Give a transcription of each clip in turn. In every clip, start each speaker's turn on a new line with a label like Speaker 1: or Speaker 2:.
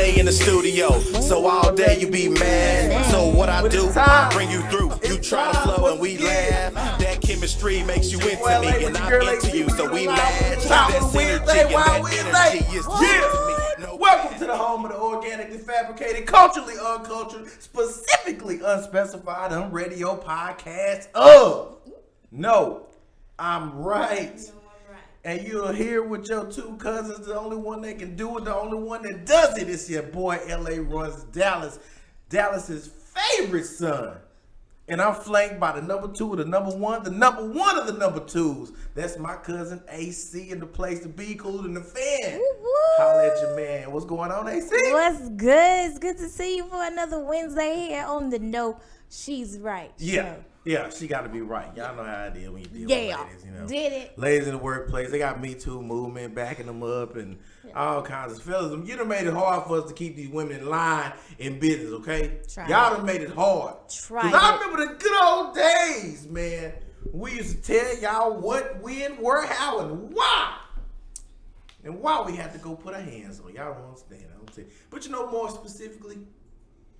Speaker 1: day in the studio, so all day you be mad. So what I do, I bring you through. You try to flow and we laugh. That chemistry makes you into me, and I'm into you, so we match. That synergy and that energy is to me.
Speaker 2: Welcome to the home of the organically fabricated, culturally uncultured, specifically unspecified, unradio podcast of No, I'm Right. And you're here with your two cousins, the only one that can do it, the only one that does it. It's your boy, L.A. runs Dallas, Dallas's favorite son. And I'm flanked by the number two of the number one of the number twos. That's my cousin AC, and the place to be, cooler than the fan.
Speaker 3: Woo-woo.
Speaker 2: Holla at your man. What's going on, AC?
Speaker 3: What's good? It's good to see you for another Wednesday here on the No, She's Right show.
Speaker 2: Yeah, she got to be right. Y'all know how it is when you deal with ladies, you know.
Speaker 3: Did it.
Speaker 2: Ladies in the workplace, they got Me Too movement, backing them up, and all kinds of fellas. You done made it hard for us to keep these women in line in business, okay? Y'all done made it hard. Because I remember the good old days, man. We used to tell y'all what, when, where, how, and why. And why we had to go put our hands on. Y'all don't understand. I don't say. But you know more specifically,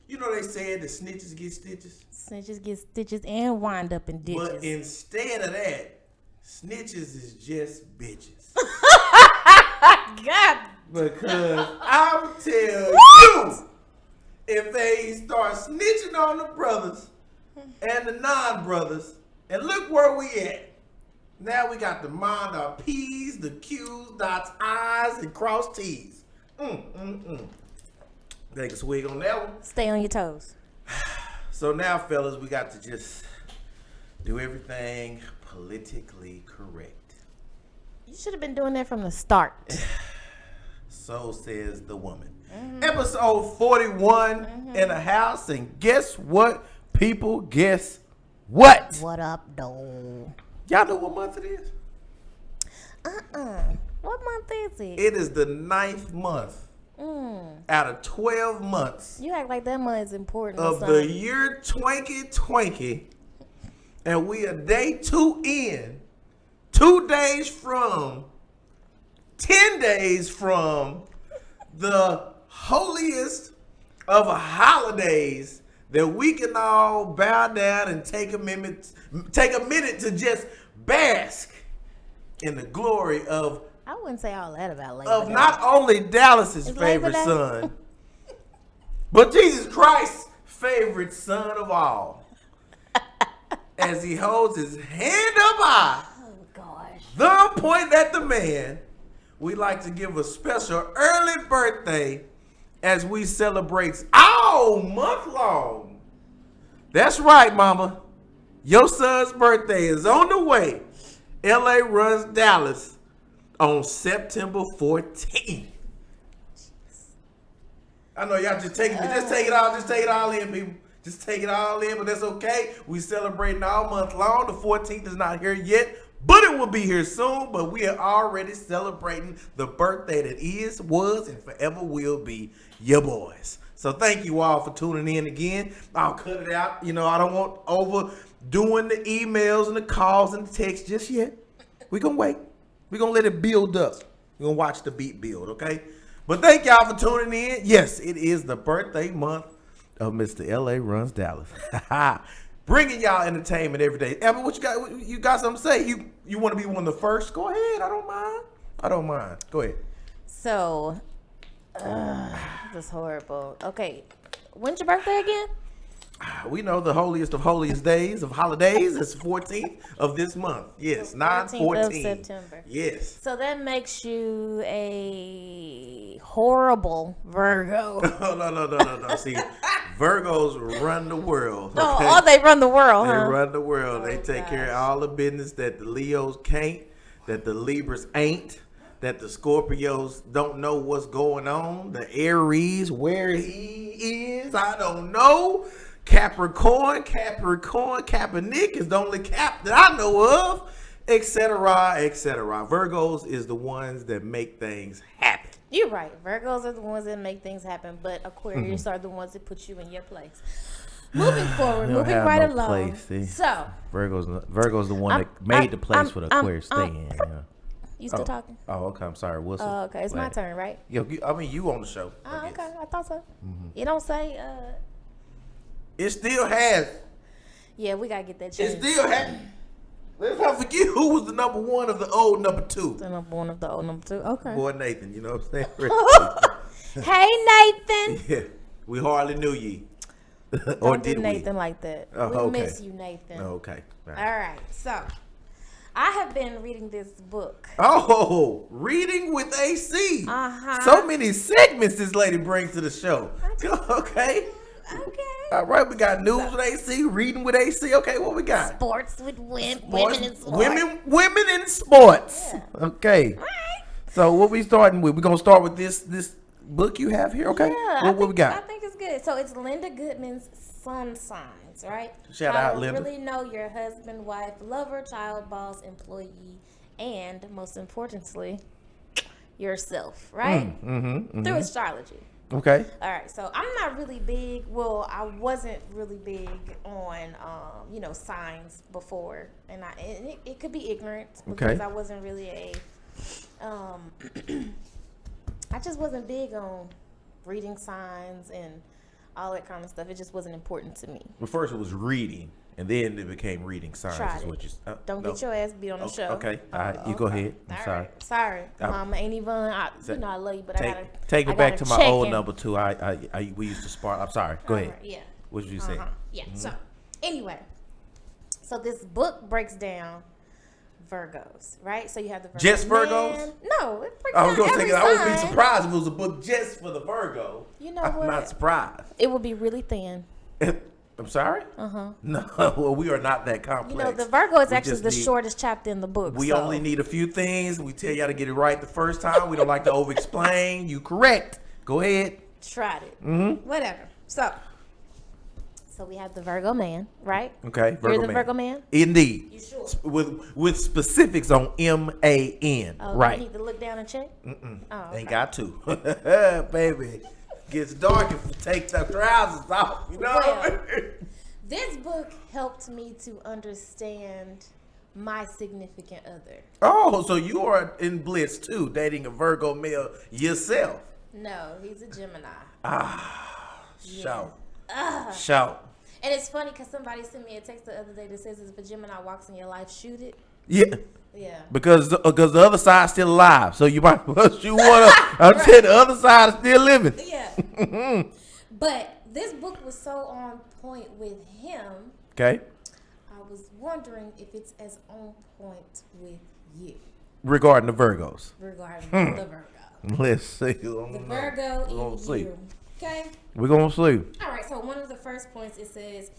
Speaker 2: you know they said that snitches get stitches.
Speaker 3: Snitches get stitches and wind up in ditches.
Speaker 2: But instead of that, snitches is just bitches.
Speaker 3: God.
Speaker 2: Because I'll tell you, if they start snitching on the brothers and the non-brothers, and look where we at. Now we got to mind our P's, the Q's, dots I's, and cross T's. Take a swig on that one.
Speaker 3: Stay on your toes.
Speaker 2: So now, fellas, we got to just do everything politically correct.
Speaker 3: You should have been doing that from the start.
Speaker 2: So says the woman. Episode 41 in the house, and guess what, people? Guess what?
Speaker 3: What up, though?
Speaker 2: Y'all know what month it is?
Speaker 3: What month is it?
Speaker 2: It is the 9th month out of 12 months.
Speaker 3: You act like that month is important.
Speaker 2: Of the year 2020, and we are day 2 in, 2 days from, 10 days from the holiest of holidays that we can all bow down and take a minute to just bask in the glory of.
Speaker 3: I wouldn't say all that about Labor
Speaker 2: Of
Speaker 3: Day.
Speaker 2: not only Dallas's favorite son, but Jesus Christ's favorite son of all, as he holds his hand up high, thumb point at the man. We like to give a special early birthday as we celebrate all month long. That's right, mama. Your son's birthday is on the way. L.A. runs Dallas on September 14th. I know y'all just take it all in, people. Just take it all in, but that's okay. We celebrating all month long. The 14th is not here yet, but it will be here soon. But we are already celebrating the birthday that is, was, and forever will be your boys. So thank you all for tuning in again. I'll cut it out. You know, I don't want overdoing the emails and the calls and the texts just yet. We're going to wait. We're going to let it build up. We're going to watch the beat build, okay? But thank y'all for tuning in. Yes, it is the birthday month of Mr. L.A. Runs Dallas. Bringing y'all entertainment every day. Amber, what you got? You got something to say? You want to be one of the first? Go ahead. I don't mind. Go ahead.
Speaker 3: So, this is horrible. Okay, when's your birthday again?
Speaker 2: We know the holiest of holiest days of holidays is 14th of this month. Yes, 9/14
Speaker 3: of September.
Speaker 2: Yes.
Speaker 3: So that makes you a horrible Virgo.
Speaker 2: No. See, Virgos run the world. Okay?
Speaker 3: Oh, they run the world, huh?
Speaker 2: They run the world. They take care of all the business that the Leos can't, that the Libras ain't, that the Scorpios don't know what's going on. The Aries, where he is, I don't know. Capricorn, Capricorn is the only Cap that I know of, etc., etc. Virgos is the ones that make things happen.
Speaker 3: You're right. Virgos are the ones that make things happen, but Aquarius are the ones that put you in your place. Moving forward, moving right along.
Speaker 2: Place,
Speaker 3: so
Speaker 2: Virgo's the one that made the place for the Aquarius stay in.
Speaker 3: You still talking?
Speaker 2: Oh, okay. I'm sorry. Wilson.
Speaker 3: Oh, okay. It's my turn, right?
Speaker 2: Yo, I mean, you on the show.
Speaker 3: Oh, okay. I thought so. You don't say.
Speaker 2: It still has.
Speaker 3: Yeah, we gotta get that
Speaker 2: It
Speaker 3: changed.
Speaker 2: still has. Let's not forget who was the number one of the old number two.
Speaker 3: The number one of the old number two. Okay.
Speaker 2: Boy, Nathan. You know what I'm saying?
Speaker 3: Hey, Nathan.
Speaker 2: Yeah. We hardly knew ye.
Speaker 3: Don't do Nathan like that.
Speaker 2: Oh,
Speaker 3: we
Speaker 2: okay.
Speaker 3: miss you, Nathan.
Speaker 2: Oh, okay.
Speaker 3: All right. So, I have been reading this book.
Speaker 2: Oh, reading with AC.
Speaker 3: Uh-huh.
Speaker 2: So many segments this lady brings to the show. Okay.
Speaker 3: Okay.
Speaker 2: All right, we got news with AC, reading with AC. Okay, what we got?
Speaker 3: Sports with women in sports.
Speaker 2: Women in sports.
Speaker 3: Yeah.
Speaker 2: Okay.
Speaker 3: All right.
Speaker 2: So what we starting with? We're gonna start with this book you have here. Okay.
Speaker 3: Yeah,
Speaker 2: What we got?
Speaker 3: I think it's good. So it's Linda Goodman's Sun Signs, right?
Speaker 2: Shout
Speaker 3: How
Speaker 2: out,
Speaker 3: to
Speaker 2: Linda.
Speaker 3: really know your husband, wife, lover, child, boss, employee, and most importantly, yourself, right? Through astrology.
Speaker 2: Okay.
Speaker 3: All right, so I'm not really big. Well, I wasn't really big on, signs before, and it could be ignorance because I wasn't really I just wasn't big on reading signs and all that kind of stuff. It just wasn't important to me.
Speaker 2: Well, first it was reading, and then it became reading signs.
Speaker 3: Tried
Speaker 2: Is
Speaker 3: it.
Speaker 2: what you,
Speaker 3: Don't
Speaker 2: no.
Speaker 3: get your ass beat on the show.
Speaker 2: Okay. All right. You go ahead. I'm
Speaker 3: All
Speaker 2: sorry.
Speaker 3: right. Sorry, Mama. Ain't even. I love you, but I gotta
Speaker 2: Take
Speaker 3: I
Speaker 2: it back
Speaker 3: gotta
Speaker 2: to my
Speaker 3: check
Speaker 2: old
Speaker 3: in.
Speaker 2: number two. We used to spar. I'm sorry. Go ahead.
Speaker 3: All right, yeah.
Speaker 2: What did you say?
Speaker 3: Yeah. So anyway, so this book breaks down Virgos, right? So you have the Virgo
Speaker 2: Just
Speaker 3: man.
Speaker 2: Virgos?
Speaker 3: No, it breaks
Speaker 2: I was
Speaker 3: down
Speaker 2: gonna
Speaker 3: every
Speaker 2: say I wouldn't be
Speaker 3: sign.
Speaker 2: surprised if it was a book just for the Virgo.
Speaker 3: You know
Speaker 2: I'm
Speaker 3: what?
Speaker 2: not surprised.
Speaker 3: It would be really thin.
Speaker 2: I'm sorry? No, well, we are not that complex.
Speaker 3: You know, the Virgo is
Speaker 2: We
Speaker 3: actually
Speaker 2: just
Speaker 3: the
Speaker 2: need-
Speaker 3: shortest chapter in the book.
Speaker 2: We
Speaker 3: so.
Speaker 2: only need a few things. We tell y'all to get it right the first time. We don't like to over-explain. You correct. Go ahead.
Speaker 3: Tried it. Whatever. So we have the Virgo man, right?
Speaker 2: Okay, Virgo
Speaker 3: You're the
Speaker 2: man.
Speaker 3: Virgo man?
Speaker 2: Indeed.
Speaker 3: You sure?
Speaker 2: With specifics on MAN.
Speaker 3: Oh,
Speaker 2: right.
Speaker 3: You need to look down and check? Oh, okay.
Speaker 2: Ain't got to. Baby. Gets dark if you take the trousers off. You know what I mean?
Speaker 3: This book helped me to understand my significant other.
Speaker 2: Oh, so you are in bliss too, dating a Virgo male yourself.
Speaker 3: No, he's a Gemini.
Speaker 2: Shout. Shout.
Speaker 3: And it's funny because somebody sent me a text the other day that says if a Gemini walks in your life, shoot it.
Speaker 2: Yeah.
Speaker 3: Yeah.
Speaker 2: Because the other side's still alive. So you might well shoot one up. I'm saying the other side is still living.
Speaker 3: Yeah. But this book was so on point with him.
Speaker 2: Okay.
Speaker 3: I was wondering if it's as on point with you
Speaker 2: Regarding the Virgos.
Speaker 3: regarding the Virgo.
Speaker 2: Let's see.
Speaker 3: The Virgo
Speaker 2: We're gonna
Speaker 3: in
Speaker 2: see.
Speaker 3: you. Okay?
Speaker 2: We're going to see.
Speaker 3: All right, so one of the first points, it says,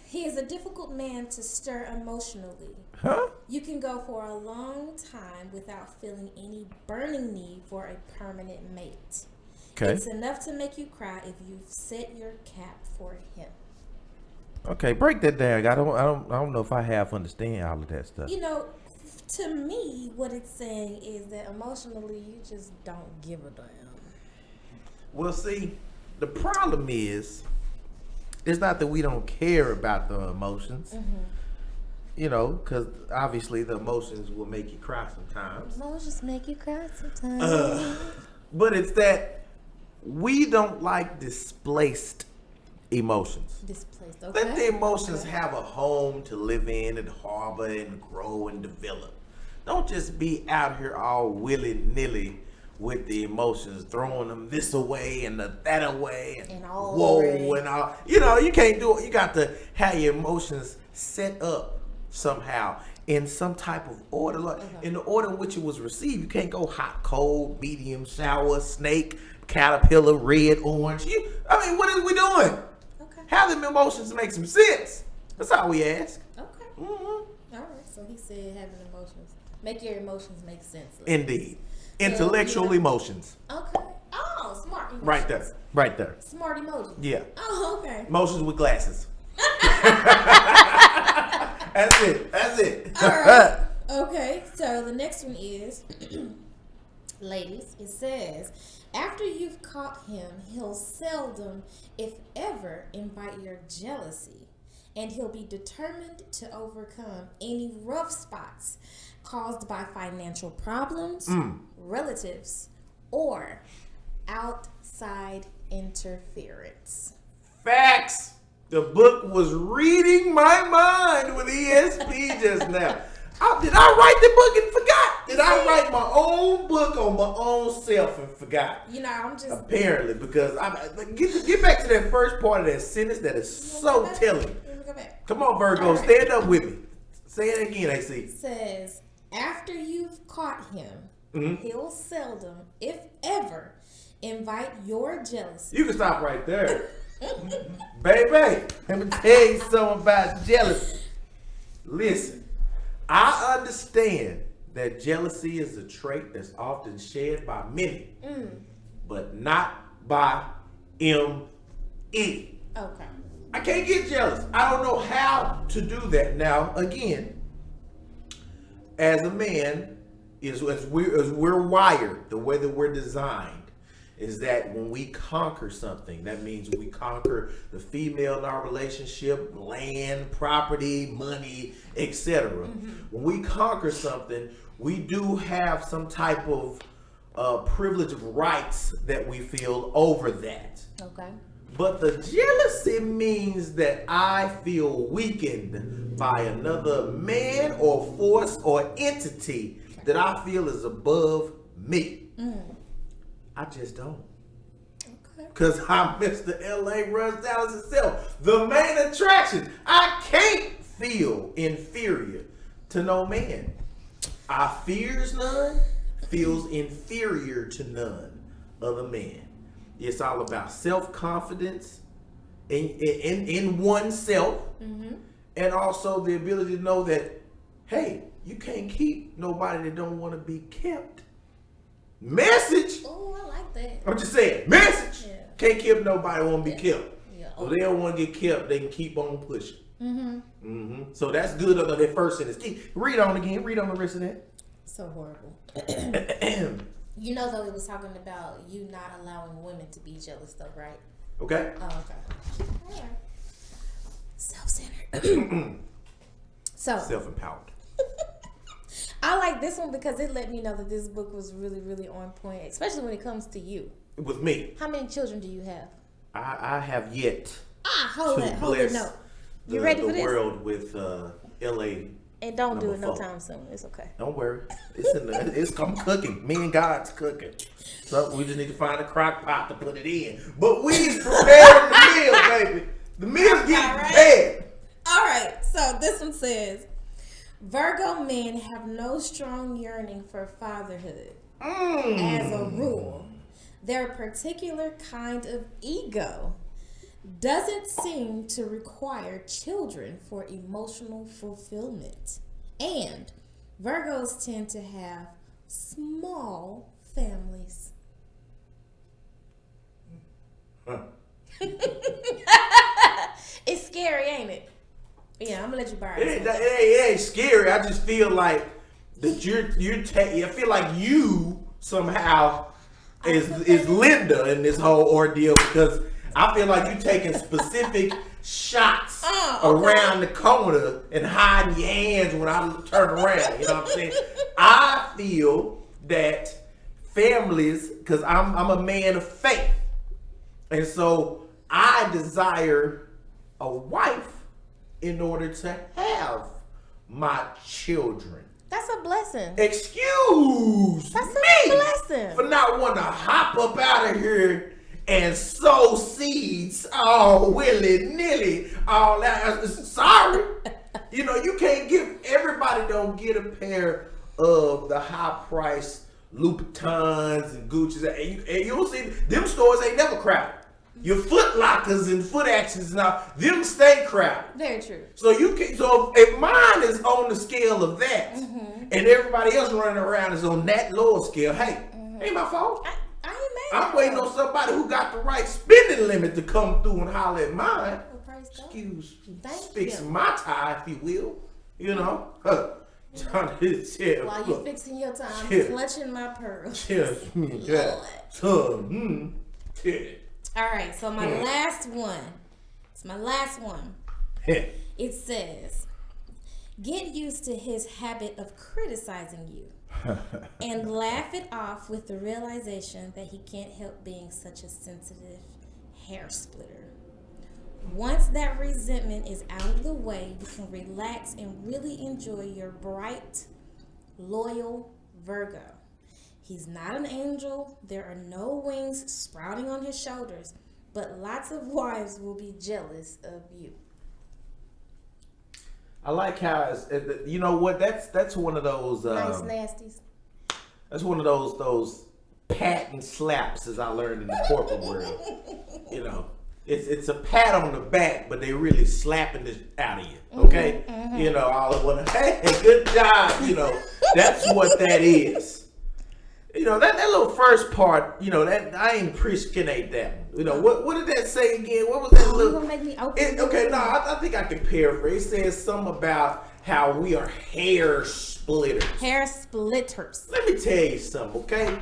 Speaker 3: he is a difficult man to stir emotionally.
Speaker 2: Huh?
Speaker 3: You can go for a long time without feeling any burning need for a permanent mate.
Speaker 2: Okay.
Speaker 3: It's enough to make you cry if you've set your cap for him.
Speaker 2: Okay, break that down. I don't know if I half understand all of that stuff.
Speaker 3: You know, to me, what it's saying is that emotionally, you just don't give a damn.
Speaker 2: Well, see, the problem is, it's not that we don't care about the emotions. You know, because obviously the emotions will make you cry sometimes.
Speaker 3: Emotions make you cry sometimes.
Speaker 2: But it's that we don't like displaced emotions.
Speaker 3: Displaced, okay?
Speaker 2: Let the emotions have a home to live in and harbor and grow and develop. Don't just be out here all willy-nilly with the emotions, throwing them this away and that away and
Speaker 3: all
Speaker 2: whoa
Speaker 3: over.
Speaker 2: and all. You know, you can't do it. You got to have your emotions set up somehow in some type of order, like in the order in which it was received. You can't go hot, cold, medium, sour, snake, caterpillar, red, orange. I mean, what are we doing?
Speaker 3: Okay.
Speaker 2: Have them emotions make some sense. That's all we ask.
Speaker 3: Okay.
Speaker 2: Mm-hmm.
Speaker 3: All right. So he said having emotions. Make your emotions make sense.
Speaker 2: Indeed. Intellectual emotions.
Speaker 3: Okay. Oh, smart emotions.
Speaker 2: Right there. Right there.
Speaker 3: Smart emojis.
Speaker 2: Yeah.
Speaker 3: Oh, okay.
Speaker 2: Emotions with glasses. That's it. That's it.
Speaker 3: All right. Okay. So the next one is, ladies, it says, after you've caught him, he'll seldom, if ever, invite your jealousy. and he'll be determined to overcome any rough spots caused by financial problems, relatives, or outside interference.
Speaker 2: Facts. The book was reading my mind with ESP just now. Did I write the book and forgot? Did I write my own book on my own self and forgot?
Speaker 3: You know, I'm just...
Speaker 2: Apparently, because get back to that first part of that sentence that is so telling. Come on, Virgo,
Speaker 3: right.
Speaker 2: Stand up with me. Say it again, AC.
Speaker 3: It says, after you've caught him, he'll seldom, if ever, invite your jealousy.
Speaker 2: You can stop right there. Baby, let me tell you something about jealousy. Listen, I understand that jealousy is a trait that's often shared by many, but not by M.E.
Speaker 3: Okay.
Speaker 2: I can't get jealous. I don't know how to do that. Now, again, as a man, as we're wired, the way that we're designed, is that when we conquer something, that means we conquer the female in our relationship, land, property, money, etc. When we conquer something, we do have some type of privilege of rights that we feel over that.
Speaker 3: Okay.
Speaker 2: But the jealousy means that I feel weakened by another man or force or entity that I feel is above me. I just don't.
Speaker 3: Okay.
Speaker 2: Because I'm Mr. L.A. runs Dallas itself. The main attraction. I can't feel inferior to no man. I fears none, feels inferior to none other man. It's all about self-confidence in oneself, and also the ability to know that, hey, you can't keep nobody that don't want to be kept. Message.
Speaker 3: Oh, I like that.
Speaker 2: I'm just saying, message.
Speaker 3: Yeah.
Speaker 2: Can't keep nobody want to be kept.
Speaker 3: Yeah.
Speaker 2: So they don't want to get kept. They can keep on pushing. So that's good. Under that first sentence. Read on again. Read on the rest of that.
Speaker 3: So horrible. You know, though, it was talking about you not allowing women to be jealous, though, right?
Speaker 2: Okay.
Speaker 3: Oh, okay. All right. Self-centered. So.
Speaker 2: Self-empowered.
Speaker 3: I like this one because it let me know that this book was really, really on point, especially when it comes to you.
Speaker 2: With me.
Speaker 3: How many children do you have?
Speaker 2: I have yet
Speaker 3: hold it, no. You ready for this?
Speaker 2: The world with L.A.
Speaker 3: And don't do it no
Speaker 2: 4.
Speaker 3: time soon. It's okay.
Speaker 2: Don't worry. I'm cooking. Me and God's cooking. So we just need to find a crock pot to put it in. But we's preparing the meal, baby. The meal's getting prepared.
Speaker 3: All right. So this one says, Virgo men have no strong yearning for fatherhood. As a rule, their particular kind of ego doesn't seem to require children for emotional fulfillment. And Virgos tend to have small families. It's scary, ain't it? Yeah, I'm gonna let you borrow it.
Speaker 2: It ain't scary. I just feel like that I feel like you somehow is Linda in this whole ordeal, because I feel like you taking specific shots around the corner and hiding your hands when I turn around. You know what I'm saying? I feel that families, because I'm a man of faith, and so I desire a wife in order to have my children.
Speaker 3: That's a blessing.
Speaker 2: Excuse
Speaker 3: That's
Speaker 2: me
Speaker 3: a blessing.
Speaker 2: for not wanting to hop up out of here and sow seeds all willy-nilly, all that. Sorry. You know, you can't give, everybody don't get a pair of the high-priced Louboutins and Gucci's. And you don't see, them stores ain't never crowded. Your Foot Lockers and Foot Actions now, them stay crowded.
Speaker 3: Very true.
Speaker 2: So you can, so if mine is on the scale of that, and everybody else running around is on that lower scale, hey, ain't my fault.
Speaker 3: I ain't mad.
Speaker 2: I'm waiting on somebody who got the right spending limit to come through and holler at mine. Excuse, fix my tie, if you will. You know,
Speaker 3: while you fixing your time, clutching my pearls. All right, so my last one. It's my last one. It says, get used to his habit of criticizing you and laugh it off with the realization that he can't help being such a sensitive hair splitter. Once that resentment is out of the way, you can relax and really enjoy your bright, loyal Virgo. He's not an angel. There are no wings sprouting on his shoulders, but lots of wives will be jealous of you.
Speaker 2: I like how you know what, that's one of those
Speaker 3: Nice nasties.
Speaker 2: that's one of those pat and slaps, as I learned in the corporate world. You know, it's a pat on the back, but they really slapping this out of you. Okay, you know, all of one. Hey, good job. You know, that's what that is. You know, that little first part, you know, that I ain't appreciate that one. You know, what did that say again? What was that little?
Speaker 3: You gonna make me open
Speaker 2: Okay, no, I think I can paraphrase. It says something about how we are hair splitters.
Speaker 3: Hair splitters.
Speaker 2: Let me tell you something, okay?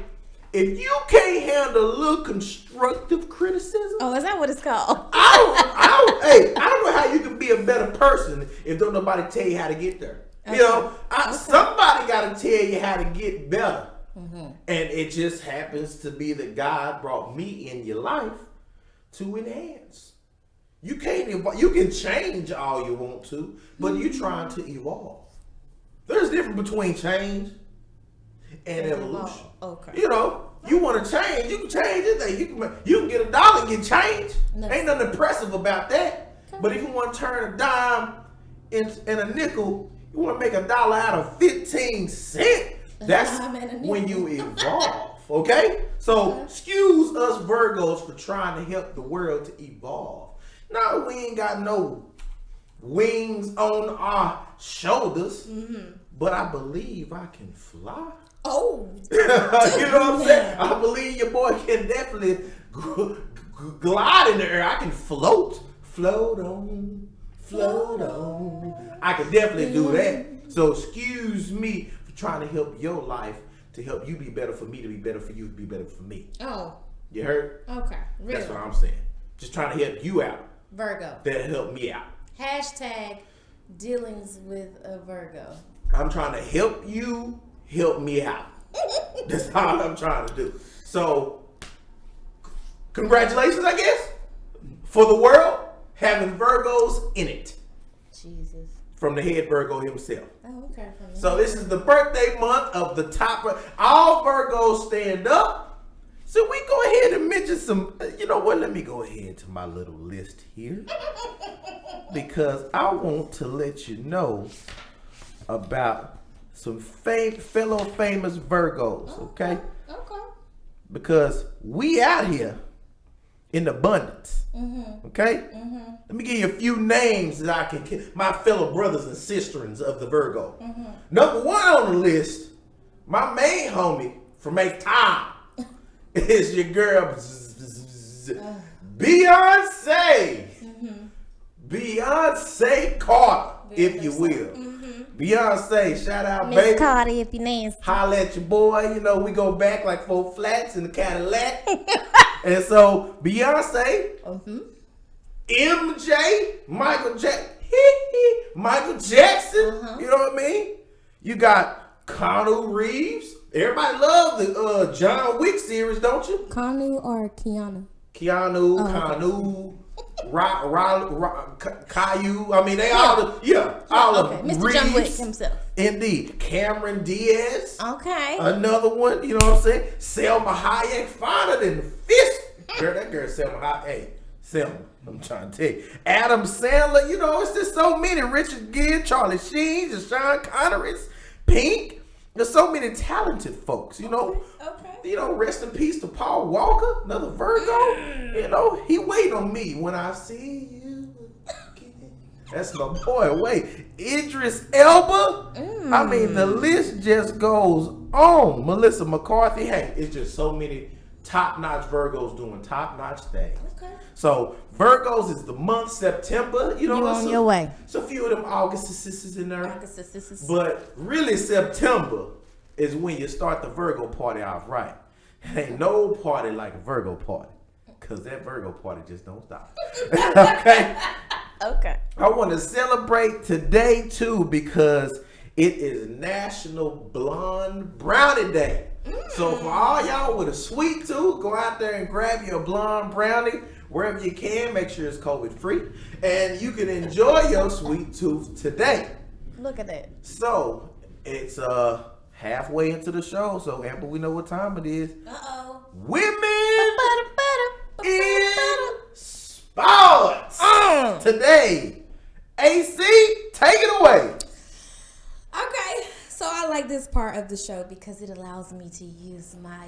Speaker 2: If you can't handle a little constructive criticism,
Speaker 3: Oh, is that what it's called?
Speaker 2: I don't know how you can be a better person if don't nobody tell you how to get there.
Speaker 3: Okay.
Speaker 2: You know, somebody got to tell you how to get better. And it just happens to be that God brought me in your life to enhance. You can't you can change all you want to, but you're trying to evolve. There's a difference between change and evolution.
Speaker 3: Okay.
Speaker 2: You know, you want to change, you can change anything. You can get $1 and get change. Ain't nothing impressive about that.
Speaker 3: Okay.
Speaker 2: But if you want to turn a dime and a nickel, you want to make $1 out of 15 cents. That's when you evolve, okay? So, excuse us Virgos for trying to help the world to evolve. No, we ain't got no wings on our shoulders, but I believe I can fly.
Speaker 3: Oh.
Speaker 2: You know what I'm saying? I believe your boy can definitely glide in the air. I can float on. I can definitely do that. So, excuse me trying to help your life, to help you be better, for me to be better, for you to be better for me.
Speaker 3: Oh.
Speaker 2: You heard?
Speaker 3: Okay. Really?
Speaker 2: That's what I'm saying. Just trying to help you out.
Speaker 3: Virgo.
Speaker 2: That'll help me out.
Speaker 3: Hashtag dealings with a Virgo.
Speaker 2: I'm trying to help you help me out. That's all I'm trying to do. So, congratulations, I guess, for the world having Virgos in it.
Speaker 3: Jesus.
Speaker 2: From the head Virgo himself.
Speaker 3: Oh, okay.
Speaker 2: So this is the birthday month of the top. All Virgos stand up. So we go ahead and mention some, you know what, let me go ahead to my little list here. Because I want to let you know about some fellow famous Virgos, okay?
Speaker 3: Okay.
Speaker 2: Because we out here in abundance, okay? Let me give you a few names that I can, my fellow brothers and sisters of the Virgo. Number 1 on the list, my main homie from a time is your girl, Beyonce. Beyonce Carter, if you will. Beyonce, shout out,
Speaker 3: Miss
Speaker 2: baby.
Speaker 3: Carter, if you nasty.
Speaker 2: Holla at your boy. You know, we go back like 4 flats in the Cadillac. And so, Beyonce, MJ, Michael Jackson, you know what I mean? You got Keanu Reeves. Everybody love the John Wick series, don't you?
Speaker 3: Keanu or Keanu?
Speaker 2: Keanu, Caillou. I mean, they all, all of them.
Speaker 3: Mr. John Wick himself.
Speaker 2: Indeed. Cameron Diaz.
Speaker 3: Okay.
Speaker 2: Another one, you know what I'm saying? Selma Hayek, finer than fist. Girl, that girl Selma Hayek. Hey, Selma, I'm trying to tell you. Adam Sandler, you know, it's just so many. Richard Gere, Charlie Sheen, Sean Connery, Pink. There's so many talented folks, you know.
Speaker 3: Okay.
Speaker 2: You know, rest in peace to Paul Walker, another Virgo. You know, he wait on me when I see you again. That's my boy. Wait, Idris Elba. I mean, the list just goes on. Melissa McCarthy. Hey, it's just so many top-notch Virgos doing top-notch things.
Speaker 3: Okay.
Speaker 2: So Virgos is the month September. You know,
Speaker 3: you on your way.
Speaker 2: So a few of them August sisters in there.
Speaker 3: August.
Speaker 2: But really September is when you start the Virgo party off right. Ain't no party like a Virgo party. Cause that Virgo party just don't stop. Okay?
Speaker 3: Okay.
Speaker 2: I want to celebrate today too because it is National Blonde Brownie Day. So for all y'all with a sweet tooth, go out there and grab your blonde brownie wherever you can. Make sure it's COVID free, and you can enjoy your sweet tooth today.
Speaker 3: Look at that.
Speaker 2: So it's halfway into the show, so Amber, we know what time it is. Women in sports today. AC, take it away.
Speaker 3: Okay, so I like this part of the show because it allows me to use my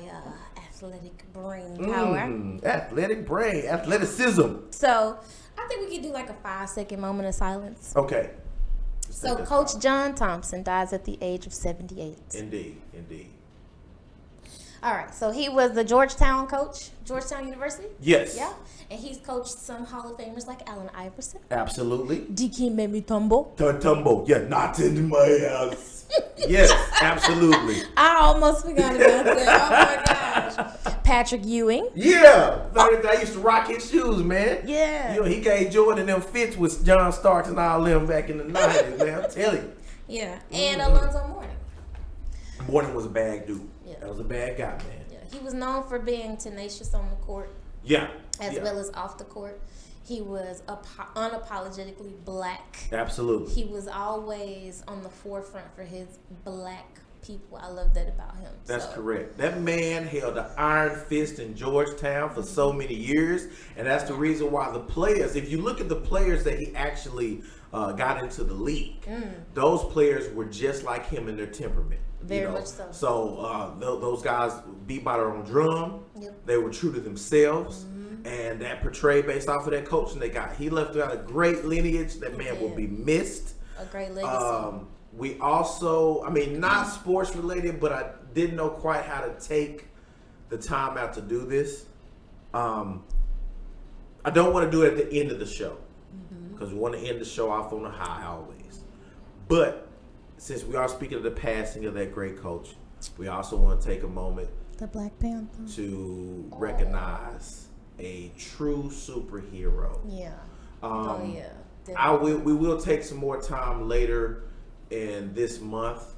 Speaker 3: athletic brain power.
Speaker 2: Athletic brain, athleticism.
Speaker 3: So I think we could do like a 5-second moment of silence.
Speaker 2: Okay.
Speaker 3: So Coach John Thompson dies at the age of 78.
Speaker 2: Indeed.
Speaker 3: All right, so he was the Georgetown coach, Georgetown University.
Speaker 2: Yes.
Speaker 3: Yeah, and he's coached some Hall of Famers like Allen Iverson.
Speaker 2: Absolutely.
Speaker 3: DK Tumbo.
Speaker 2: Tumbo, yeah, not in my house. Yes, absolutely.
Speaker 3: I almost forgot about that. Oh my gosh. Patrick Ewing.
Speaker 2: Yeah, I used to rock his shoes, man.
Speaker 3: Yeah.
Speaker 2: You know, he gave Jordan them fits with John Starks and all them back in the 90s, man. I'm telling you.
Speaker 3: Yeah, and Alonzo Mourning.
Speaker 2: Mourning was a bad dude.
Speaker 3: Yeah.
Speaker 2: That was a bad guy, man.
Speaker 3: Yeah, he was known for being tenacious on the court.
Speaker 2: Yeah.
Speaker 3: As well as off the court. He was unapologetically black.
Speaker 2: Absolutely.
Speaker 3: He was always on the forefront for his black people. I love that about him.
Speaker 2: That's correct. That man held an iron fist in Georgetown for so many years, and that's the reason why the players, if you look at the players that he actually got into the league, those players were just like him in their temperament.
Speaker 3: Very much so.
Speaker 2: So those guys beat by their own drum.
Speaker 3: Yep.
Speaker 2: They were true to themselves. And that portrayed based off of that coaching they got. He left out a great lineage. That man will be missed.
Speaker 3: A great legacy.
Speaker 2: We also, I mean, not sports related, but I didn't know quite how to take the time out to do this. I don't want to do it at the end of the show because we want to end the show off on a high always. But since we are speaking of the passing of that great coach, we also want to take a moment
Speaker 3: The Black Panther.
Speaker 2: to recognize a true superhero.
Speaker 3: Yeah.
Speaker 2: We will take some more time later in this month.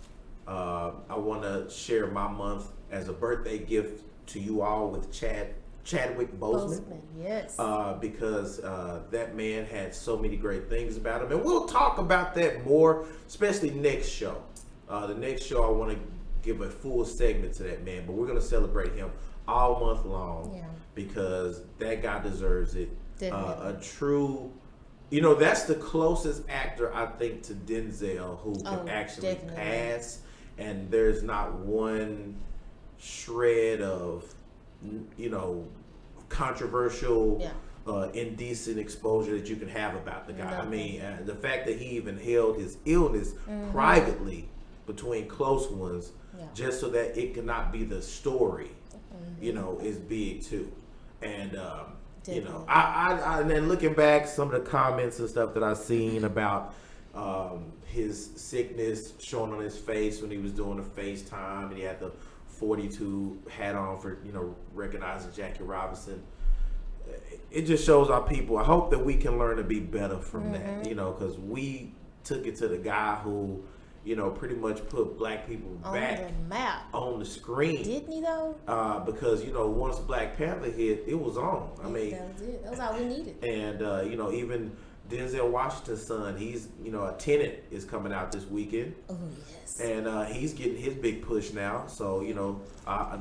Speaker 2: I want to share my month as a birthday gift to you all with Chadwick Boseman.
Speaker 3: Yes.
Speaker 2: Because that man had so many great things about him, and we'll talk about that more, especially next show. The next show, I want to give a full segment to that man, but we're going to celebrate him all month long because that guy deserves it. A true, that's the closest actor I think to Denzel who can actually pass, and there's not one shred of, controversial, indecent exposure that you can have about the guy. I mean, the fact that he even held his illness privately between close ones, just so that it cannot be the story, is big too. And I and then looking back, some of the comments and stuff that I've seen about his sickness showing on his face when he was doing the FaceTime, and he had the 42 hat on for recognizing Jackie Robinson. It just shows our people. I hope that we can learn to be better from that, because we took it to the guy who pretty much put black people back on the screen.
Speaker 3: Didn't he though?
Speaker 2: Because once Black Panther hit, it was on. I mean,
Speaker 3: that was it. That was all we needed.
Speaker 2: And even Denzel Washington's son, he's a Tenet is coming out this weekend.
Speaker 3: Oh yes.
Speaker 2: And he's getting his big push now. So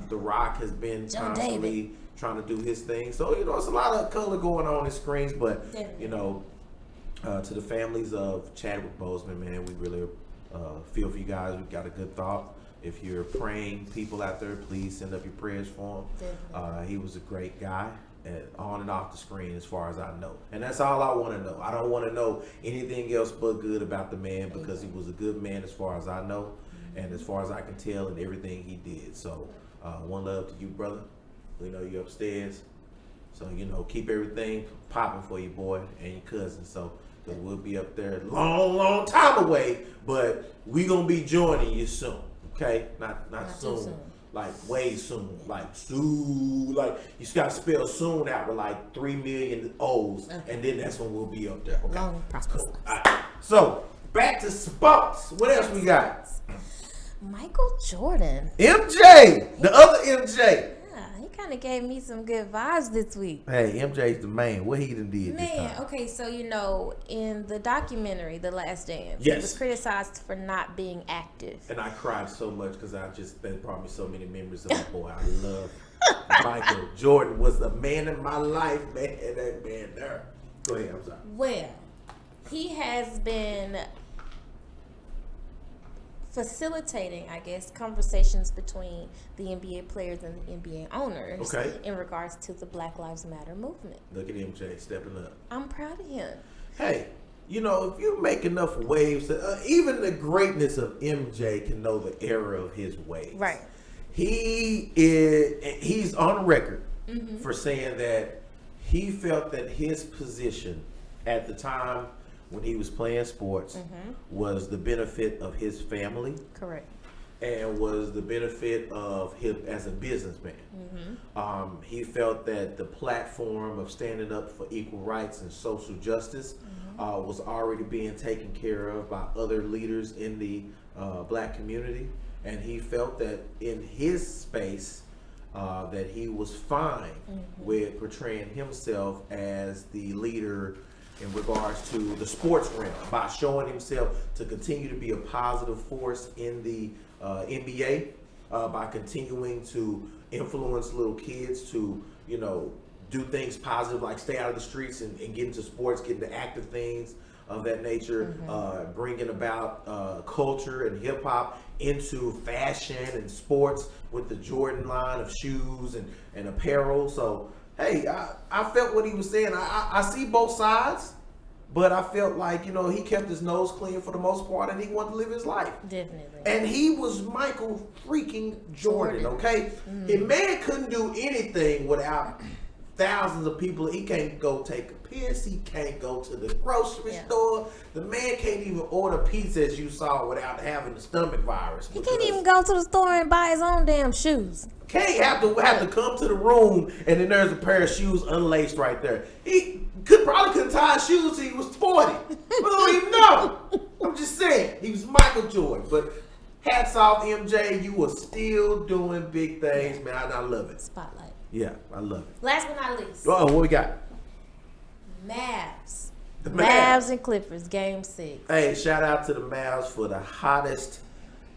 Speaker 2: The Rock has been constantly trying to do his thing. So it's a lot of color going on in screens. But to the families of Chadwick Boseman, man, we really feel for you guys. We got a good thought. If you're praying people out there, please send up your prayers for him. He was a great guy, on and off the screen, as far as I know. And that's all I want to know. I don't want to know anything else but good about the man, because he was a good man as far as I know, and as far as I can tell, and everything he did. So one love to you, brother. We know you're upstairs, so keep everything popping for you, boy, and your cousin. So because we'll be up there long time away, but we gonna be joining you soon. Okay, not soon. like way soon, like soon, like you just gotta spell soon out with like 3 million O's, and then that's when we'll be up there. Okay.
Speaker 3: Long prosperous.
Speaker 2: All right. So back to sports. What else we got?
Speaker 3: Michael Jordan.
Speaker 2: MJ, the other MJ.
Speaker 3: Yeah, he kind of gave me some good vibes this week.
Speaker 2: Hey, MJ's the man. What he done did this
Speaker 3: Man,
Speaker 2: time?
Speaker 3: okay, so in the documentary, The Last Dance, he was criticized for not being active.
Speaker 2: And I cried so much because that brought me so many memories of my boy. I love Michael Jordan. Was the man in my life, man. That man there. Go ahead, I'm sorry.
Speaker 3: Well, he has been facilitating, I guess, conversations between the NBA players and the NBA owners in regards to the Black Lives Matter movement.
Speaker 2: Look at MJ stepping up.
Speaker 3: I'm proud of him.
Speaker 2: Hey, if you make enough waves, even the greatness of MJ can know the era of his waves.
Speaker 3: Right.
Speaker 2: He's on record for saying that he felt that his position at the time when he was playing sports was the benefit of his family.
Speaker 3: Correct.
Speaker 2: And was the benefit of him as a businessman. He felt that the platform of standing up for equal rights and social justice was already being taken care of by other leaders in the black community. And he felt that in his space that he was fine with portraying himself as the leader in regards to the sports realm by showing himself to continue to be a positive force in the NBA, by continuing to influence little kids to, do things positive, like stay out of the streets and get into sports, get into active things of that nature, bringing about culture and hip hop into fashion and sports with the Jordan line of shoes and apparel. So, hey, I felt what he was saying. I see both sides, but I felt like, he kept his nose clean for the most part and he wanted to live his life.
Speaker 3: Definitely.
Speaker 2: And he was Michael freaking Jordan, okay? A man couldn't do anything without thousands of people. He can't go take a piss. He can't go to the grocery store. The man can't even order pizza, as you saw, without having the stomach virus.
Speaker 3: He can't even go to the store and buy his own damn shoes.
Speaker 2: Can't have to come to the room and then there's a pair of shoes unlaced right there. He couldn't tie his shoes till he was 40. We don't even know. I'm just saying, he was Michael Jordan. But hats off, MJ. You were still doing big things, man. I love it.
Speaker 3: Spotlight.
Speaker 2: Yeah, I love it.
Speaker 3: Last but not least.
Speaker 2: Oh, what we got?
Speaker 3: Mavs.
Speaker 2: The
Speaker 3: Mavs and Clippers, Game 6.
Speaker 2: Hey, shout out to the Mavs for the hottest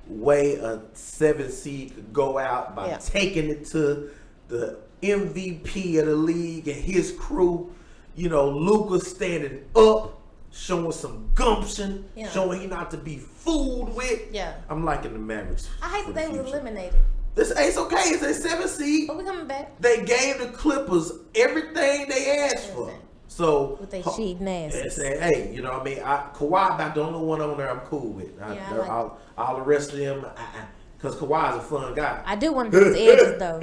Speaker 2: way a 7 seed could go out by taking it to the MVP of the league and his crew. Luka standing up, showing some gumption, showing he not to be fooled with.
Speaker 3: Yeah.
Speaker 2: I'm liking the Mavericks.
Speaker 3: I hate that they was eliminated.
Speaker 2: It's okay. It's a 7 seed.
Speaker 3: But we coming back.
Speaker 2: They gave the Clippers everything they asked for. So
Speaker 3: with their cheating asses.
Speaker 2: And say, hey, Kawhi about the only one on there I'm cool with. All the rest of them, because Kawhi's a fun guy.
Speaker 3: I do want to do his edges though.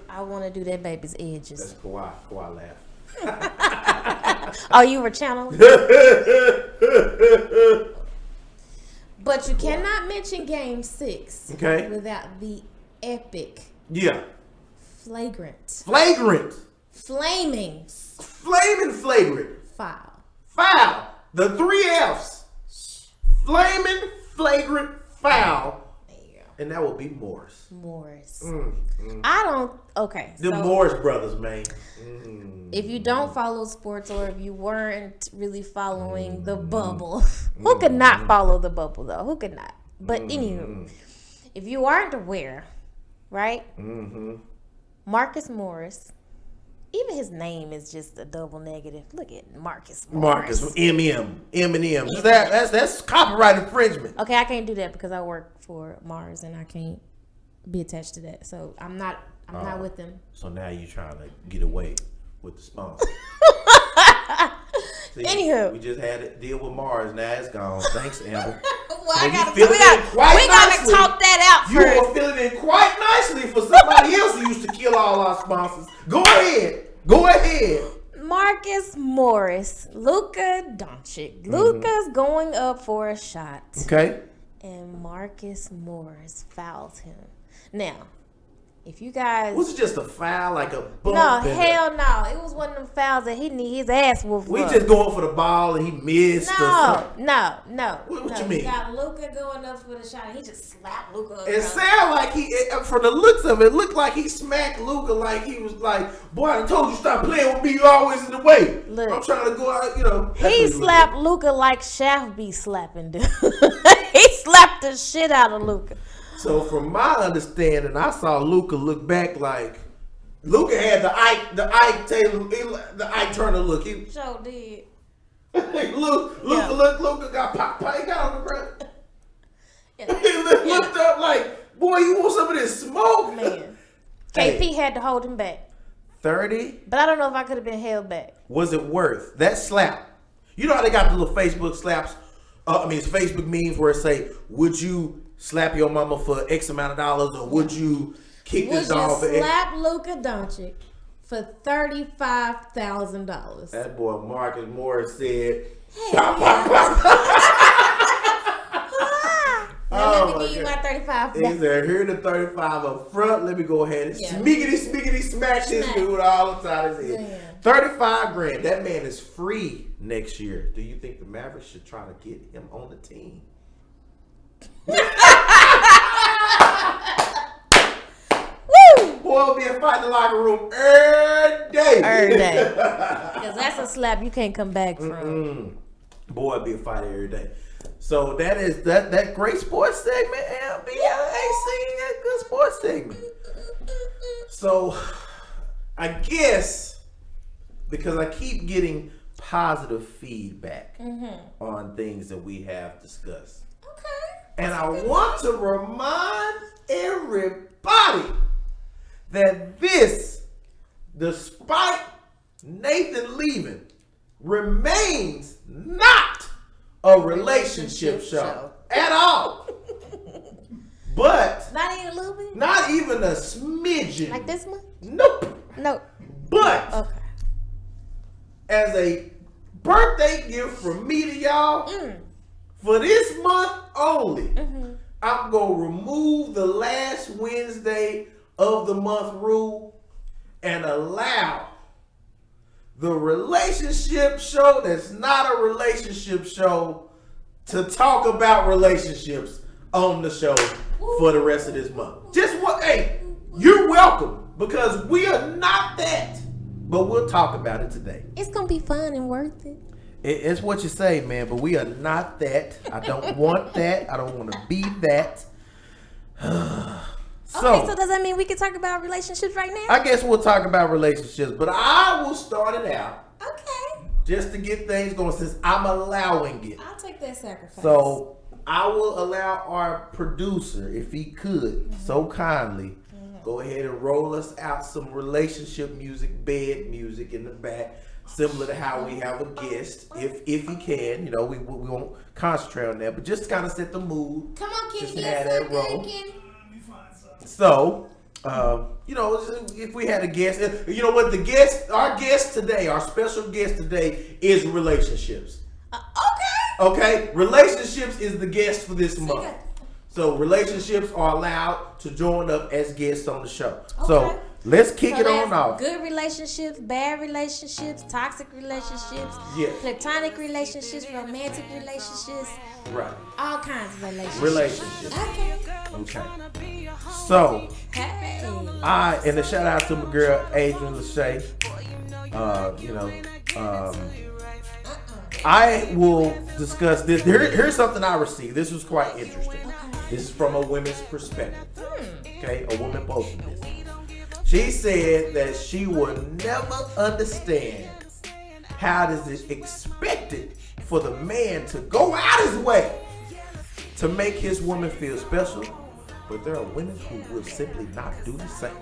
Speaker 3: I want to do that baby's edges.
Speaker 2: That's Kawhi. Kawhi laugh.
Speaker 3: Oh, you were channeling? But you cannot mention Game 6 without the epic, flagrant, flaming,
Speaker 2: flagrant, foul. The 3 F's. Flaming, flagrant, foul. And that will be Morris.
Speaker 3: I don't. Okay.
Speaker 2: The Morris brothers, man.
Speaker 3: If you don't follow sports, or if you weren't really following the bubble, who could not follow the bubble though? Who could not? But anywho, if you aren't aware, right? Marcus Morris. Even his name is just a double negative. Look at Marcus Morris.
Speaker 2: Marcus, Eminem. That's copyright infringement.
Speaker 3: Okay, I can't do that because I work for Mars and I can't be attached to that. So I'm not with them.
Speaker 2: So now you're trying to get away with the sponsor. See,
Speaker 3: anywho,
Speaker 2: we just had to deal with Mars. Now it's gone. Thanks, Amber.
Speaker 3: Well, we gotta talk that out first.
Speaker 2: You were feeling it quite nicely for somebody else who used to kill all our sponsors. Go ahead.
Speaker 3: Marcus Morris, Luka Doncic. Luka's going up for a shot.
Speaker 2: Okay.
Speaker 3: and Marcus Morris fouled him. Now, if you guys...
Speaker 2: Was it just a foul, like a bump?
Speaker 3: No, hell no. It was one of them fouls that he need his ass whooped.
Speaker 2: We just going for the ball and he missed.
Speaker 3: No.
Speaker 2: What you mean?
Speaker 3: You got Luka going up for the shot and he just slapped Luka.
Speaker 2: It sounded like from the looks of it, looked like he smacked Luka like he was like, boy, I told you stop playing with me. You always in the way.
Speaker 3: Look,
Speaker 2: I'm trying to go out, you know.
Speaker 3: He slapped Luka like Shaft be slapping dude. He slapped the shit out of Luka.
Speaker 2: So from my understanding, I saw Luka look back like Luka had the Ike Turner look. He
Speaker 3: sure did.
Speaker 2: Luka got popped. He got on the ground. He looked up like, boy, you want some of this smoke?
Speaker 3: Man, KP had to hold him back.
Speaker 2: 30.
Speaker 3: But I don't know if I could have been held back.
Speaker 2: Was it worth that slap? You know how they got the little Facebook slaps? It's Facebook memes where it say, would you slap your mama for X amount of dollars, or would you kick this dog for X?
Speaker 3: Would you slap Luka Doncic for $35,000?
Speaker 2: That boy Marcus Morris said,
Speaker 3: Hey,
Speaker 2: pop, pop, pop.
Speaker 3: Now let me give you my 35.
Speaker 2: He said, here the 35 up front. Let me go ahead and
Speaker 3: Yeah.
Speaker 2: smiggity smash this dude all upside his head.
Speaker 3: Yeah.
Speaker 2: 35 grand. That man is free next year. Do you think the Mavericks should try to get him on the team?
Speaker 3: Woo!
Speaker 2: Boy, will be a fight in the locker room every day.
Speaker 3: Every day. Because that's a slap you can't come back from.
Speaker 2: Boy, it'll be a fight every day. So that is that great sports segment. And ain't seen that good sports segment. So I guess because I keep getting positive feedback on things that we have discussed.
Speaker 3: Okay.
Speaker 2: And I want to remind everybody that this, despite Nathan leaving, remains not a relationship show at all. But
Speaker 3: Not even a little bit?
Speaker 2: not even a smidgen.
Speaker 3: Like this one?
Speaker 2: Nope.
Speaker 3: No.
Speaker 2: But
Speaker 3: Okay.
Speaker 2: as a birthday gift from me to y'all, for this month only, I'm going to remove the last Wednesday of the month rule and allow the relationship show that's not a relationship show to talk about relationships on the show for the rest of this month. Hey, you're welcome, because we are not that, but we'll talk about it today.
Speaker 3: It's going to be fun and worth it.
Speaker 2: It's what you say, man, but we are not that. I don't want that. I don't want to be that.
Speaker 3: Okay, so does that mean we can talk about relationships right now?
Speaker 2: I guess we'll talk about relationships, but I will start it out
Speaker 3: Okay.
Speaker 2: just to get things going since I'm allowing it.
Speaker 3: I'll take that sacrifice.
Speaker 2: So I will allow our producer, if he could, so kindly, go ahead and roll us out some relationship music, bed music in the back, similar to how we have a guest, if he can. You know, we won't concentrate on that, but just kind of set the mood.
Speaker 3: Come on,
Speaker 2: Just
Speaker 3: Kenny.
Speaker 2: have that roll.
Speaker 3: Kenny.
Speaker 2: So, you know, if we had a guest, you know what, our special guest today is relationships. Okay, relationships is the guest for this month. So relationships are allowed to join up as guests on the show.
Speaker 3: Okay.
Speaker 2: So let's kick it on off.
Speaker 3: Good relationships, bad relationships, toxic relationships, platonic relationships, romantic relationships,
Speaker 2: Right.
Speaker 3: all kinds of relationships.
Speaker 2: Okay. So
Speaker 3: Hey.
Speaker 2: and a shout out to my girl Adrian Lachey. I will discuss this. Here's something I received. This was quite interesting. This is from a woman's perspective. Okay, a woman posted this. She said that she will never understand how it is expected for the man to go out his way to make his woman feel special, but there are women who will simply not do the same.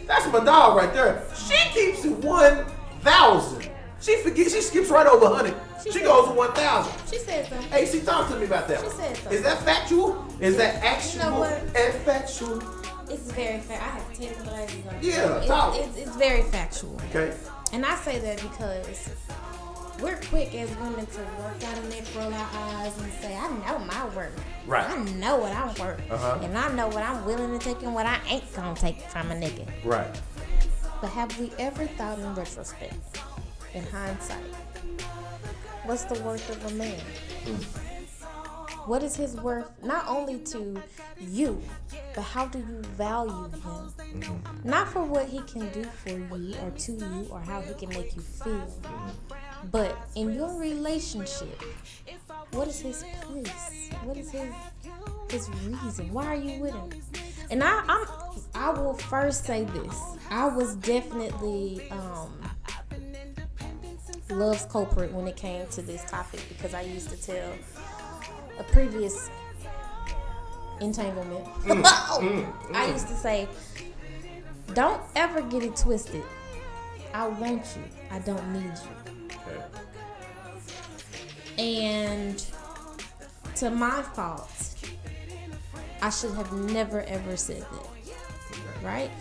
Speaker 2: That's my dog right there. She keeps it 1,000. She skips right over 100. She goes to 1,000.
Speaker 3: She said so.
Speaker 2: Hey, see, talk to me about that.
Speaker 3: She said so.
Speaker 2: Is that factual? Is that actual
Speaker 3: You know what?
Speaker 2: and factual?
Speaker 3: It's very fair. I have 10 glasses on.
Speaker 2: Yeah, talk.
Speaker 3: It's very factual.
Speaker 2: Okay.
Speaker 3: And I say that because we're quick as women to work out and neck, roll our eyes, and say, I know my worth.
Speaker 2: Right.
Speaker 3: I know what I'm worth. And I know what I'm willing to take and what I ain't gonna take from a nigga.
Speaker 2: Right.
Speaker 3: But have we ever thought in retrospect, in hindsight, what's the worth of a man? What is his worth, not only to you, but how do you value him? Not for what he can do for you or to you or how he can make you feel, but in your relationship, what is his place? What is his reason? Why are you with him? And I will first say this. I was definitely love's culprit when it came to this topic, because I used to tell a previous entanglement. I used to say, don't ever get it twisted. I want you. I don't need you.
Speaker 2: Okay.
Speaker 3: And to my fault, I should have never ever said that. Right?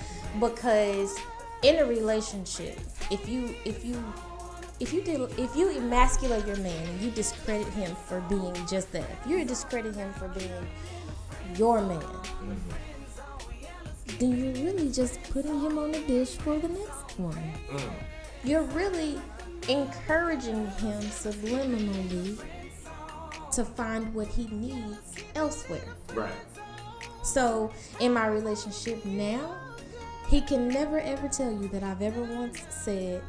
Speaker 3: Because in a relationship, if you emasculate your man and you discredit him for being just that, if you discredit him for being your man, then you're really just putting him on the dish for the next woman. You're really encouraging him subliminally to find what he needs elsewhere.
Speaker 2: Right.
Speaker 3: So in my relationship now, he can never ever tell you that I've ever once said,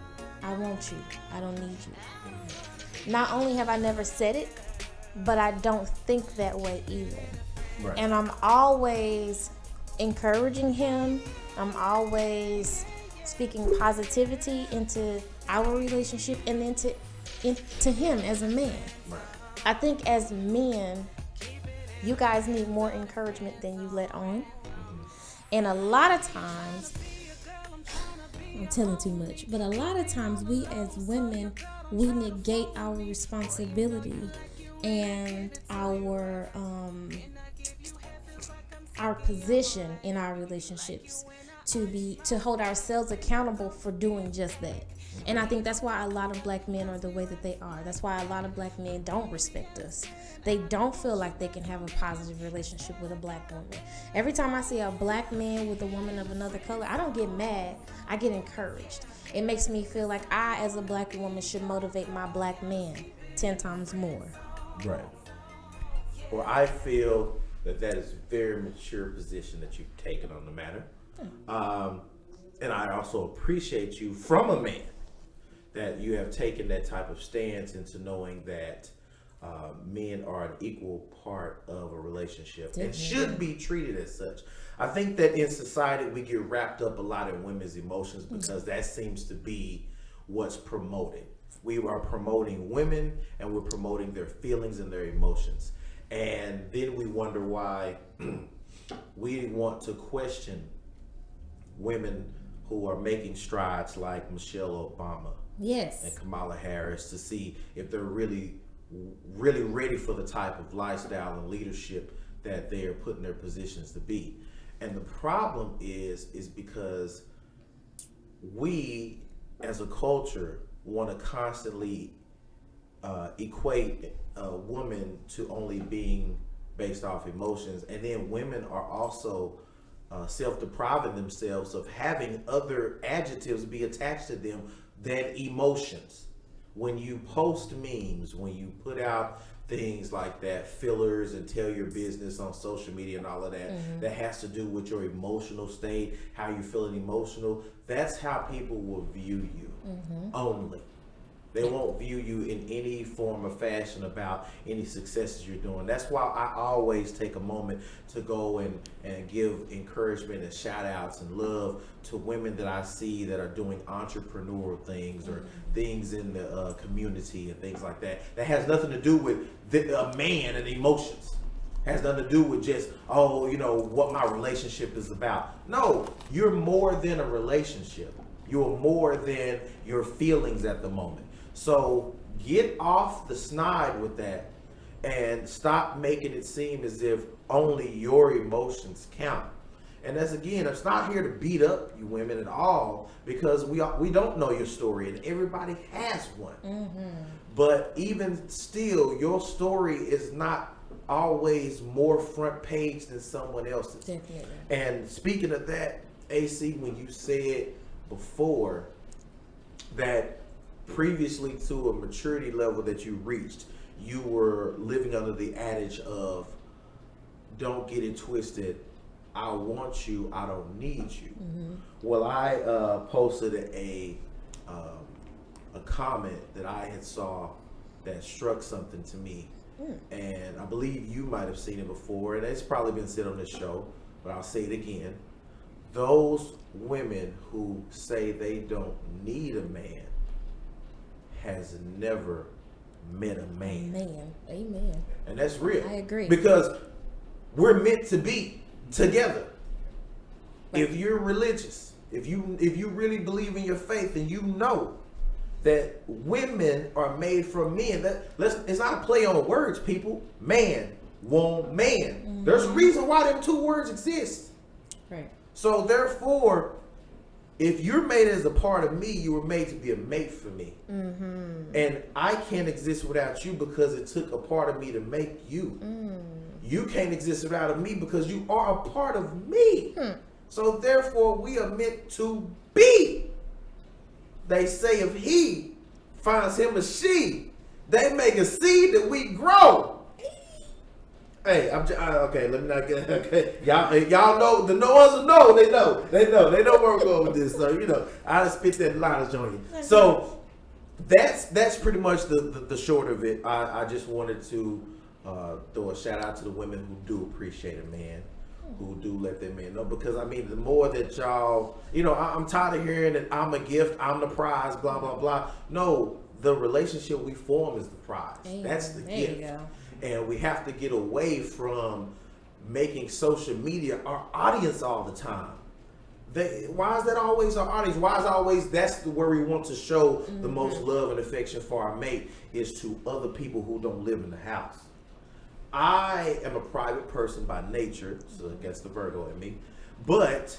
Speaker 3: I want you, I don't need you. Not only have I never said it, but I don't think that way either.
Speaker 2: Right.
Speaker 3: And I'm always encouraging him. I'm always speaking positivity into our relationship and then to him as a man.
Speaker 2: Right.
Speaker 3: I think as men, you guys need more encouragement than you let on. And a lot of times, I'm telling too much, but a lot of times we as women, we negate our responsibility and our position in our relationships to hold ourselves accountable for doing just that. And I think that's why a lot of black men are the way that they are. That's why a lot of black men don't respect us. They don't feel like they can have a positive relationship with a black woman. Every time I see a black man with a woman of another color, I don't get mad. I get encouraged. It makes me feel like I, as a black woman, should motivate my black man 10 times more.
Speaker 2: Right. Well, I feel that is a very mature position that you've taken on the matter. And I also appreciate you from a man that you have taken that type of stance into knowing that men are an equal part of a relationship and should be treated as such. I think that in society we get wrapped up a lot in women's emotions because that seems to be what's promoted. We are promoting women and we're promoting their feelings and their emotions. And then we wonder why we want to question women who are making strides like Michelle Obama.
Speaker 3: Yes.
Speaker 2: And Kamala Harris to see if they're really ready for the type of lifestyle and leadership that they are put in their positions to be. And the problem is because we as a culture want to constantly equate a woman to only being based off emotions, and then women are also self-depriving themselves of having other adjectives be attached to them than emotions. When you post memes, when you put out things like that, fillers and tell your business on social media and all of that, that has to do with your emotional state, how you're feeling emotional, that's how people will view you only. They won't view you in any form or fashion about any successes you're doing. That's why I always take a moment to go and give encouragement and shout outs and love to women that I see that are doing entrepreneurial things or things in the community and things like that. That has nothing to do with a man and emotions. Has nothing to do with just, what my relationship is about. No, you're more than a relationship. You're more than your feelings at the moment. So get off the snide with that and stop making it seem as if only your emotions count. And that's, again, it's not here to beat up you women at all, because we don't know your story, and everybody has one. But even still, your story is not always more front page than someone else's.
Speaker 3: Definitely.
Speaker 2: And speaking of that, AC, when you said before that previously to a maturity level that you reached, you were living under the adage of, don't get it twisted, I want you, I don't need you. Well, I posted a comment that I had saw that struck something to me. And I believe you might have seen it before, and it's probably been said on this show, but I'll say it again. Those women who say they don't need a man has never met a man.
Speaker 3: Amen.
Speaker 2: And that's real.
Speaker 3: I agree.
Speaker 2: Because we're meant to be together. If you're religious, if you really believe in your faith, and you know that women are made from men, it's not a play on words, people. Man want man. There's a reason why them two words exist.
Speaker 3: Right.
Speaker 2: So therefore, if you're made as a part of me, you were made to be a mate for me. And I can't exist without you because it took a part of me to make you. You can't exist without me because you are a part of me. So therefore, we are meant to be. They say if he finds him a she, they make a seed that we grow. Hey, okay. Let me not get okay. Y'all know the knowers know. They know where we're going with this. So I just spit that knowledge on you. So that's pretty much the short of it. I just wanted to throw a shout out to the women who do appreciate a man, who do let their man know, because I mean, the more that y'all, I'm tired of hearing that I'm a gift, I'm the prize, blah blah blah. No, the relationship we form is the prize. That's the gift.
Speaker 3: You go.
Speaker 2: And we have to get away from making social media our audience all the time. Why is that always our audience? Why is always that's where we want to show the most love and affection for our mate, is to other people who don't live in the house. I am a private person by nature, so that's the Virgo in me. But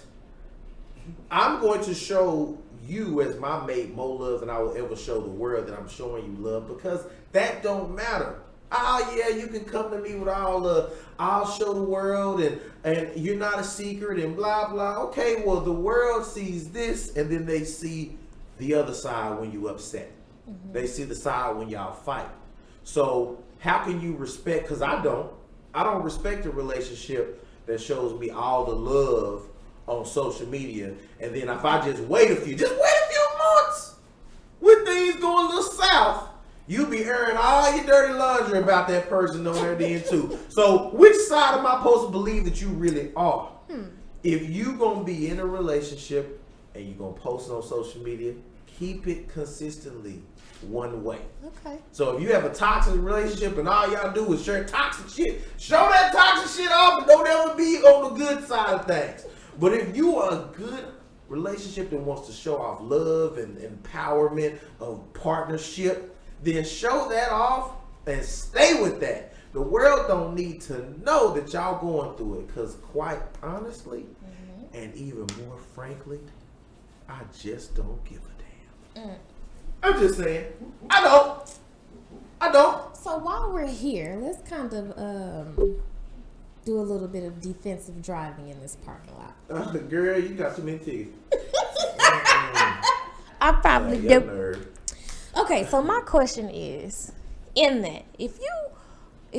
Speaker 2: I'm going to show you as my mate more love than I will ever show the world that I'm showing you love, because that don't matter. Oh yeah, you can come to me with all the, I'll show the world and you're not a secret and blah blah. Okay, well the world sees this, and then they see the other side when you upset. They see the side when y'all fight. So how can you respect? Because I don't respect a relationship that shows me all the love on social media, and then if I just wait a few months when things go a little south, you be airing all your dirty laundry about that person on there then too. So which side am I supposed to believe that you really are? If you gonna be in a relationship and you gonna post it on social media, keep it consistently one way.
Speaker 3: Okay.
Speaker 2: So if you have a toxic relationship and all y'all do is share toxic shit, show that toxic shit off and don't ever be on the good side of things. But if you are a good relationship that wants to show off love and empowerment of partnership, then show that off and stay with that. The world don't need to know that y'all going through it, because quite honestly, and even more frankly, I just don't give a damn. I'm just saying, I don't.
Speaker 3: So while we're here, let's kind of do a little bit of defensive driving in this parking lot.
Speaker 2: Girl, you got too many teeth.
Speaker 3: I probably do.
Speaker 2: Nerd.
Speaker 3: Okay, so my question is, in that, if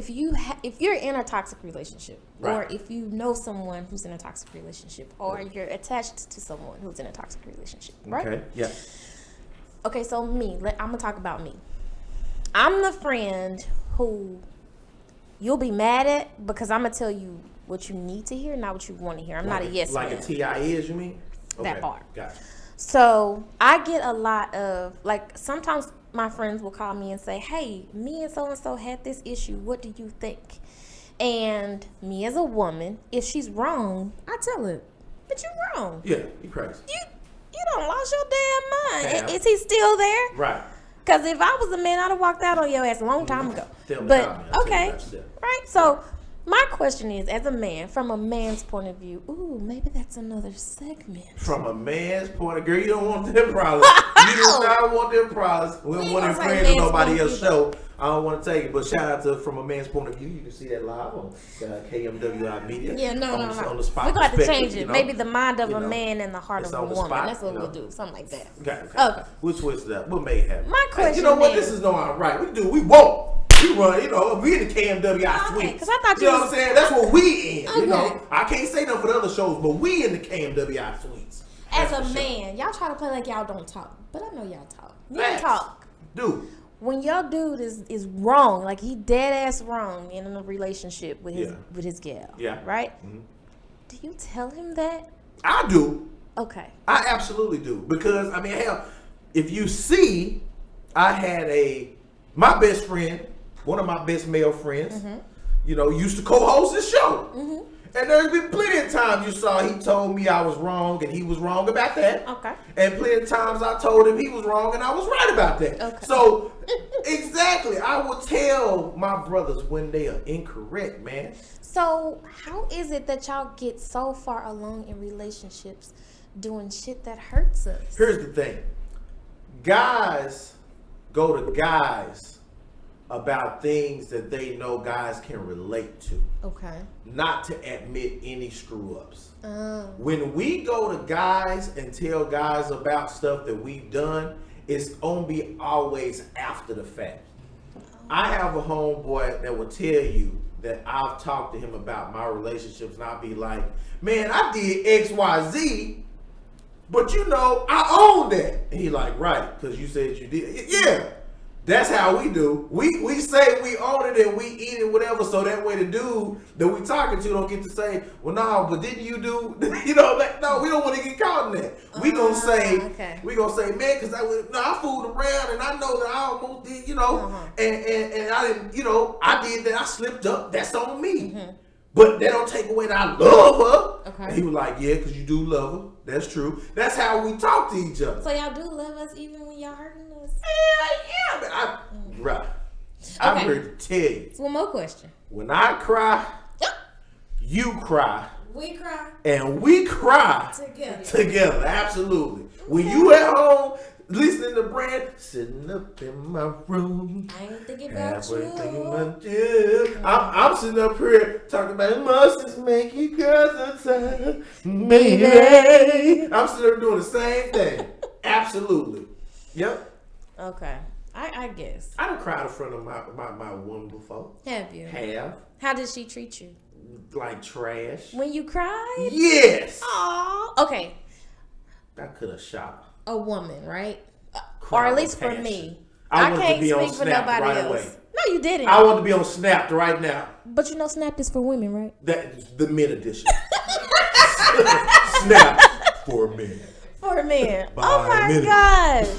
Speaker 3: you're in a toxic relationship, or if you know someone who's in a toxic relationship, or you're attached to someone who's in a toxic relationship, right?
Speaker 2: Okay, yeah.
Speaker 3: Okay, so me, I'm gonna talk about me. I'm the friend who you'll be mad at because I'm gonna tell you what you need to hear, not what you want to hear. I'm not a yes man.
Speaker 2: Like a TI is, you mean?
Speaker 3: That part.
Speaker 2: Gotcha.
Speaker 3: So I get a lot of, like, sometimes my friends will call me and say, hey, me and so-and-so had this issue. What do you think? And me as a woman, if she's wrong, I tell her, but you're wrong.
Speaker 2: Yeah, you crazy.
Speaker 3: You don't lost your damn mind.
Speaker 2: Yeah.
Speaker 3: Is he still there?
Speaker 2: Right.
Speaker 3: Because if I was a man, I'd have walked out on your ass a long time ago. But, okay. Right? So My question is, as a man, from a man's point of view, ooh, maybe that's another segment.
Speaker 2: From a man's point of view, girl, you don't want them problems. You do not want them problems. We don't want them friends on nobody else's show. I don't want to take it, but shout out to From a Man's Point of View. You can see that live on KMWI Media.
Speaker 3: Yeah, no.
Speaker 2: On the spot.
Speaker 3: We're going to have to change it.
Speaker 2: You know?
Speaker 3: Maybe the mind of a man and the heart of a woman.
Speaker 2: Spot,
Speaker 3: that's what we'll do. Something like that.
Speaker 2: Okay. We'll twist it up. We'll make it happen.
Speaker 3: My question
Speaker 2: you know what?
Speaker 3: is,
Speaker 2: this is no right. We won't. We run, we in the KMWI suite.
Speaker 3: Because I thought
Speaker 2: you know what I'm saying? That's what we in.
Speaker 3: Okay.
Speaker 2: You know, I can't say nothing for the other shows, but we in the KMWI suites.
Speaker 3: As a man, y'all try to play like y'all don't talk, but I know y'all talk. You talk.
Speaker 2: Dude.
Speaker 3: When your dude is wrong, like he dead ass wrong in a relationship with his gal, right? Mm-hmm. Do you tell him that?
Speaker 2: I do.
Speaker 3: Okay.
Speaker 2: I absolutely do, because I mean, hell, if you see, I had my best friend, one of my best male friends, used to co-host this show. Mm-hmm. And there's been plenty of times you saw he told me I was wrong and he was wrong about that.
Speaker 3: Okay.
Speaker 2: And plenty of times I told him he was wrong and I was right about that.
Speaker 3: Okay.
Speaker 2: So, exactly, I will tell my brothers when they are incorrect, man.
Speaker 3: So, how is it that y'all get so far along in relationships doing shit that hurts us?
Speaker 2: Here's the thing. Guys go to guys about things that they know guys can relate to. Okay. Not to admit any screw-ups. When we go to guys and tell guys about stuff that we've done, it's gonna be always after the fact. I have a homeboy that will tell you that I've talked to him about my relationships, and I'll be like, man, I did X, Y, Z, but I own that. And he like, right, because you said you did. Yeah. That's how we do. We say we own it and we eat it, whatever, so that way the dude that we talking to don't get to say, well, no, but didn't you do, no, we don't want to get caught in that. We gonna say, man, because I fooled around and I know that I almost did, and I didn't, I did that, I slipped up, that's on me. Mm-hmm. But that don't take away that I love her. Okay. And he was like, yeah, because you do love her. That's true. That's how we talk to each other.
Speaker 3: So y'all do love us even when y'all hurting us?
Speaker 2: Yeah. Right. I'm here to tell you.
Speaker 3: So one more question.
Speaker 2: When I cry, you cry.
Speaker 3: We cry.
Speaker 2: And we cry. Together. Absolutely. Okay. When you at home, listening to Brand, sitting up in my room.
Speaker 3: I ain't thinking about you.
Speaker 2: I'm sitting up here talking about emotions make you girls inside. Maybe. I'm sitting there doing the same thing. Absolutely. Yep.
Speaker 3: Okay. I guess.
Speaker 2: I done cried in front of my woman before.
Speaker 3: Have you?
Speaker 2: Have.
Speaker 3: How did she treat you?
Speaker 2: Like trash.
Speaker 3: When you cried?
Speaker 2: Yes.
Speaker 3: Aw. Okay.
Speaker 2: I could have shot
Speaker 3: a woman, right? Or at least for me.
Speaker 2: I can't speak for nobody
Speaker 3: right
Speaker 2: else.
Speaker 3: Away. No, you didn't.
Speaker 2: I want to be on Snapped right now.
Speaker 3: But Snapped is for women, right?
Speaker 2: That's the men edition. Snapped for men.
Speaker 3: For men. Oh my gosh.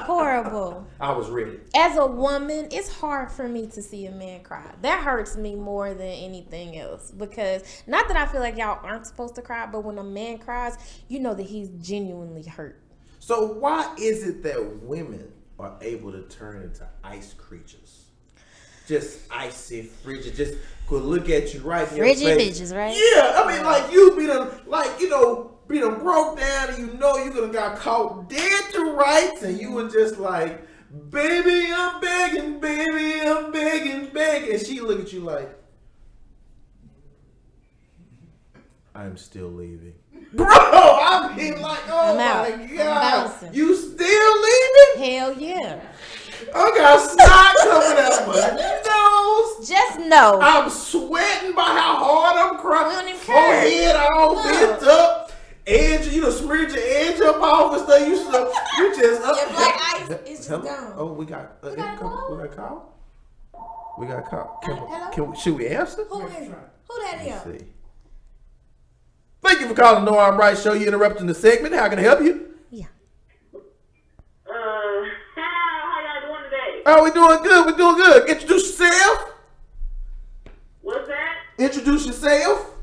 Speaker 3: Horrible.
Speaker 2: I was ready.
Speaker 3: As a woman, it's hard for me to see a man cry. That hurts me more than anything else. Because, not that I feel like y'all aren't supposed to cry, but when a man cries, you know that he's genuinely hurt.
Speaker 2: So why is it that women are able to turn into ice creatures? Just icy, frigid, just could look at you right in your face.
Speaker 3: Frigid bitches, right?
Speaker 2: Yeah, I mean, like you be done, be done broke down and you gonna got caught dead to rights and you were just like, baby, I'm begging, baby, I'm begging, begging. And she look at you like, I'm still leaving. Bro, I mean like, oh my God. You still leaving?
Speaker 3: Hell yeah.
Speaker 2: I got snot coming out my nose.
Speaker 3: Just know.
Speaker 2: I'm sweating by how hard I'm crying. Forehead all bent up. Edge, smeared your edge up off and stuff. You just up.
Speaker 3: Your black ice is just gone.
Speaker 2: Oh, we got a call? We got a call.
Speaker 3: Hello?
Speaker 2: Should we answer?
Speaker 3: Who that is?
Speaker 2: Thank you for calling No I'm Right Show. You interrupting the segment. How can I help you?
Speaker 3: Yeah.
Speaker 4: How y'all doing today?
Speaker 2: Oh, we doing good. We're doing good. Introduce yourself.
Speaker 4: What's that?
Speaker 2: Introduce yourself.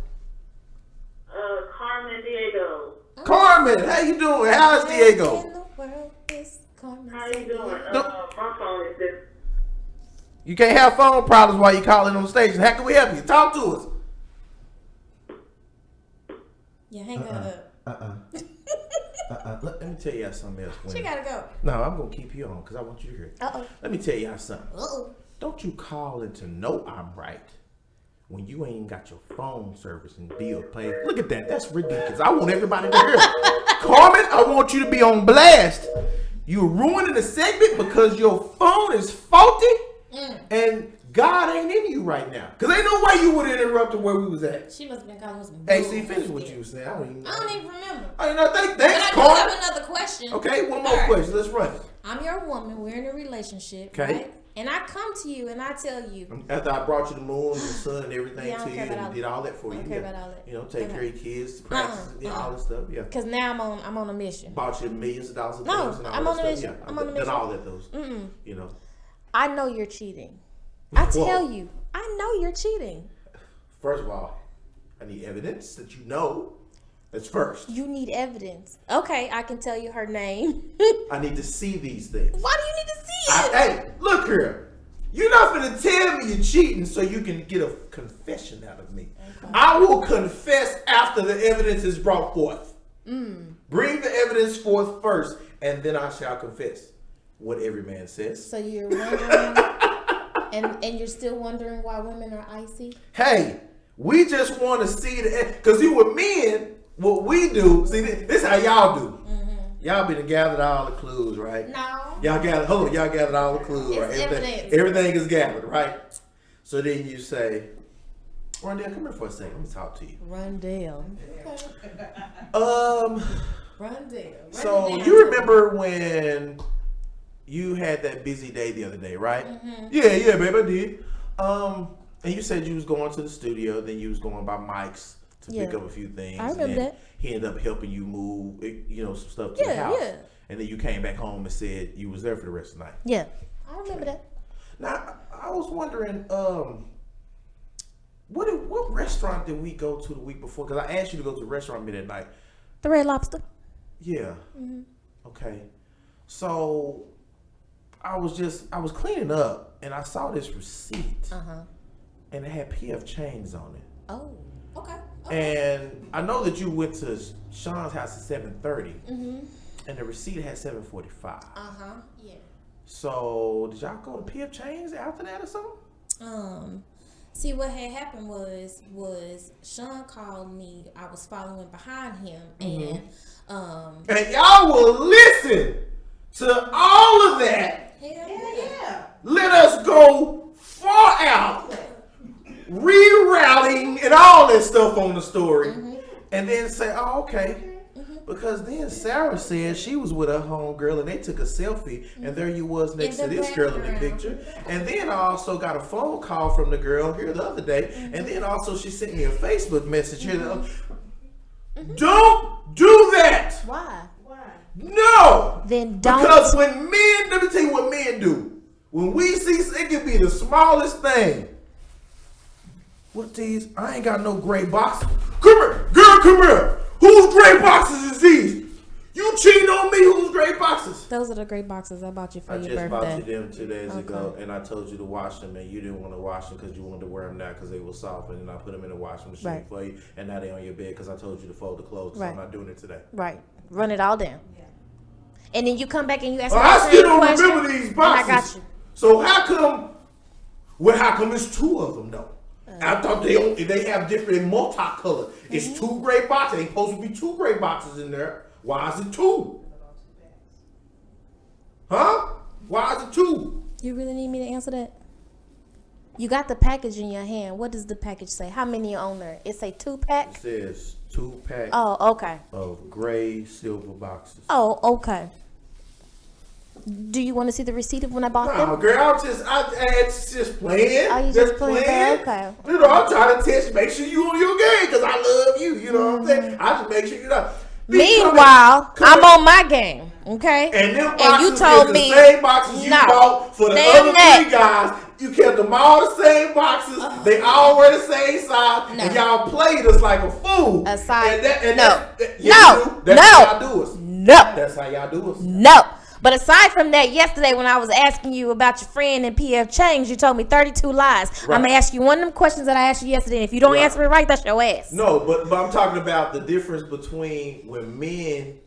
Speaker 4: Carmen Diego.
Speaker 2: Carmen, how you doing? How's Diego?
Speaker 4: How you doing? My phone is just...
Speaker 2: You can't have phone problems while you calling on the station. How can we help you? Talk to us.
Speaker 3: Yeah, hang that up.
Speaker 2: Let me tell y'all something else.
Speaker 3: She gotta go.
Speaker 2: No, I'm gonna keep you on because I want you to hear it. Let me tell y'all something. Don't you call in to know I'm right when you ain't got your phone service and bill paid. Look at that. That's ridiculous. I want everybody to hear it. Carmen, I want you to be on blast. You're ruining the segment because your phone is faulty and God ain't in you right now. Because ain't no way you would have interrupted where we was at.
Speaker 3: She must have been calling us some
Speaker 2: Hey, see, finish what you was saying. I don't even
Speaker 3: remember.
Speaker 2: Oh, you know, thanks,
Speaker 3: But I do
Speaker 2: Carmen.
Speaker 3: have another question.
Speaker 2: Okay, one more question. Let's run it.
Speaker 3: I'm your woman. We're in a relationship,
Speaker 2: Okay.
Speaker 3: right? And I come to you and I tell you.
Speaker 2: After I brought you the moon and the sun and everything
Speaker 3: Yeah, I don't
Speaker 2: to you
Speaker 3: care about
Speaker 2: and
Speaker 3: all
Speaker 2: did all that for you.
Speaker 3: I don't care about all that.
Speaker 2: You know, take care of your kids, practice, all that stuff. Yeah.
Speaker 3: Because now I'm on a mission.
Speaker 2: Bought you millions of dollars of
Speaker 3: No,
Speaker 2: things and all
Speaker 3: I'm
Speaker 2: that
Speaker 3: on a
Speaker 2: stuff.
Speaker 3: mission.
Speaker 2: Yeah,
Speaker 3: I'm on a
Speaker 2: done
Speaker 3: mission.
Speaker 2: all that those. You know.
Speaker 3: I know you're cheating. I tell
Speaker 2: Whoa.
Speaker 3: you, I know you're cheating.
Speaker 2: First of all, I need evidence that you know. That's first.
Speaker 3: You need evidence. Okay, I can tell you her name.
Speaker 2: I need to see these things.
Speaker 3: Why do you need to see it?
Speaker 2: Hey, look here. You're not gonna tell me you're cheating so you can get a confession out of me. Okay. I will confess after the evidence is brought forth. Bring the evidence forth first, and then I shall confess. What every man says.
Speaker 3: So you're wondering, and you're still wondering why women are icy?
Speaker 2: Hey, we just want to see the, because you with men, what we do, see, this how y'all do. Y'all been gathered all the clues, right?
Speaker 3: No.
Speaker 2: Y'all gathered all the clues,
Speaker 3: It's
Speaker 2: right?
Speaker 3: evidence.
Speaker 2: Everything is gathered, right? So then you say, Rondell, come here for a second. Let me talk to you.
Speaker 3: Rondell. Rondell.
Speaker 2: So you remember when you had that busy day the other day, right? Yeah, babe, I did. And you said you was going to the studio, then you was going by Mike's to pick up a few things.
Speaker 3: I remember that.
Speaker 2: He ended up helping you move, some stuff to the house.
Speaker 3: Yeah.
Speaker 2: And then you came back home and said you was there for the rest of the night.
Speaker 3: Yeah, I remember that.
Speaker 2: Now, I was wondering, what restaurant did we go to the week before? Because I asked you to go to the restaurant midnight night.
Speaker 3: The Red Lobster.
Speaker 2: Yeah. Okay. So I was cleaning up and I saw this receipt. And it had PF Chang's on it.
Speaker 3: Oh, okay.
Speaker 2: And I know that you went to Sean's house at 7:30. And the receipt had 7:45.
Speaker 3: Yeah.
Speaker 2: So did y'all go to PF Chang's after that or something?
Speaker 3: See, what had happened was Sean called me. I was following behind him,
Speaker 2: and y'all will listen to all of that.
Speaker 3: Hell yeah.
Speaker 2: Let us go far out, rerouting and all that stuff on the story, and then say, "Oh, okay." Because then Sarah said she was with her homegirl and they took a selfie, and there you was next to this girl in the picture. And then I also got a phone call from the girl here the other day, and then also she sent me a Facebook message here. Don't do that.
Speaker 3: Why?
Speaker 2: No.
Speaker 3: Then don't.
Speaker 2: Because when men, let me tell you what men do. When we see, it can be the smallest thing. What these? I ain't got no gray boxes. Come here, girl, come here. Whose gray boxes is these? You cheating on me? Whose gray boxes?
Speaker 3: Those are the great boxes I bought you for your birthday.
Speaker 2: I just bought you them 2 days ago, and I told you to wash them, and you didn't want to wash them because you wanted to wear them now because they were soft, and then I put them in the washing machine for you, and now they on your bed because I told you to fold the clothes, so I'm not doing it today.
Speaker 3: Right. Run it all down. Yeah. And then you come back and you ask me
Speaker 2: I
Speaker 3: the
Speaker 2: still
Speaker 3: same
Speaker 2: don't
Speaker 3: question,
Speaker 2: remember these boxes.
Speaker 3: and I got you.
Speaker 2: So how come it's 2 of them though? I thought they have different multicolor. It's 2 gray boxes. Ain't supposed to be 2 gray boxes in there. Why is it 2? Huh? Why is it 2?
Speaker 3: You really need me to answer that? You got the package in your hand. What does the package say? How many are on there? It say 2-pack?
Speaker 2: It says 2-pack
Speaker 3: Oh, okay.
Speaker 2: of gray silver boxes.
Speaker 3: Oh, okay. Do you want to see the receipt of when I bought them?
Speaker 2: No, girl, it's just playing.
Speaker 3: Oh, you just playing? Okay.
Speaker 2: You know, I'm trying to test, make sure you on your game because I love you. You know what I'm saying? I just make sure you know.
Speaker 3: Meanwhile, I'm on my game, okay?
Speaker 2: And them boxes
Speaker 3: you told
Speaker 2: is
Speaker 3: me
Speaker 2: the same boxes you bought for the other 3 guys. You kept them all the same boxes. They all were the same size. And y'all played us like a fool.
Speaker 3: A size.
Speaker 2: And
Speaker 3: No.
Speaker 2: That's how y'all do us.
Speaker 3: No.
Speaker 2: That's how y'all do us.
Speaker 3: No. But aside from that, yesterday when I was asking you about your friend and PF Chang's, you told me 32 lies.
Speaker 2: Right.
Speaker 3: I'm going to ask you one of them questions that I asked you yesterday. And if you don't answer it right, that's your ass.
Speaker 2: No, but I'm talking about the difference between when men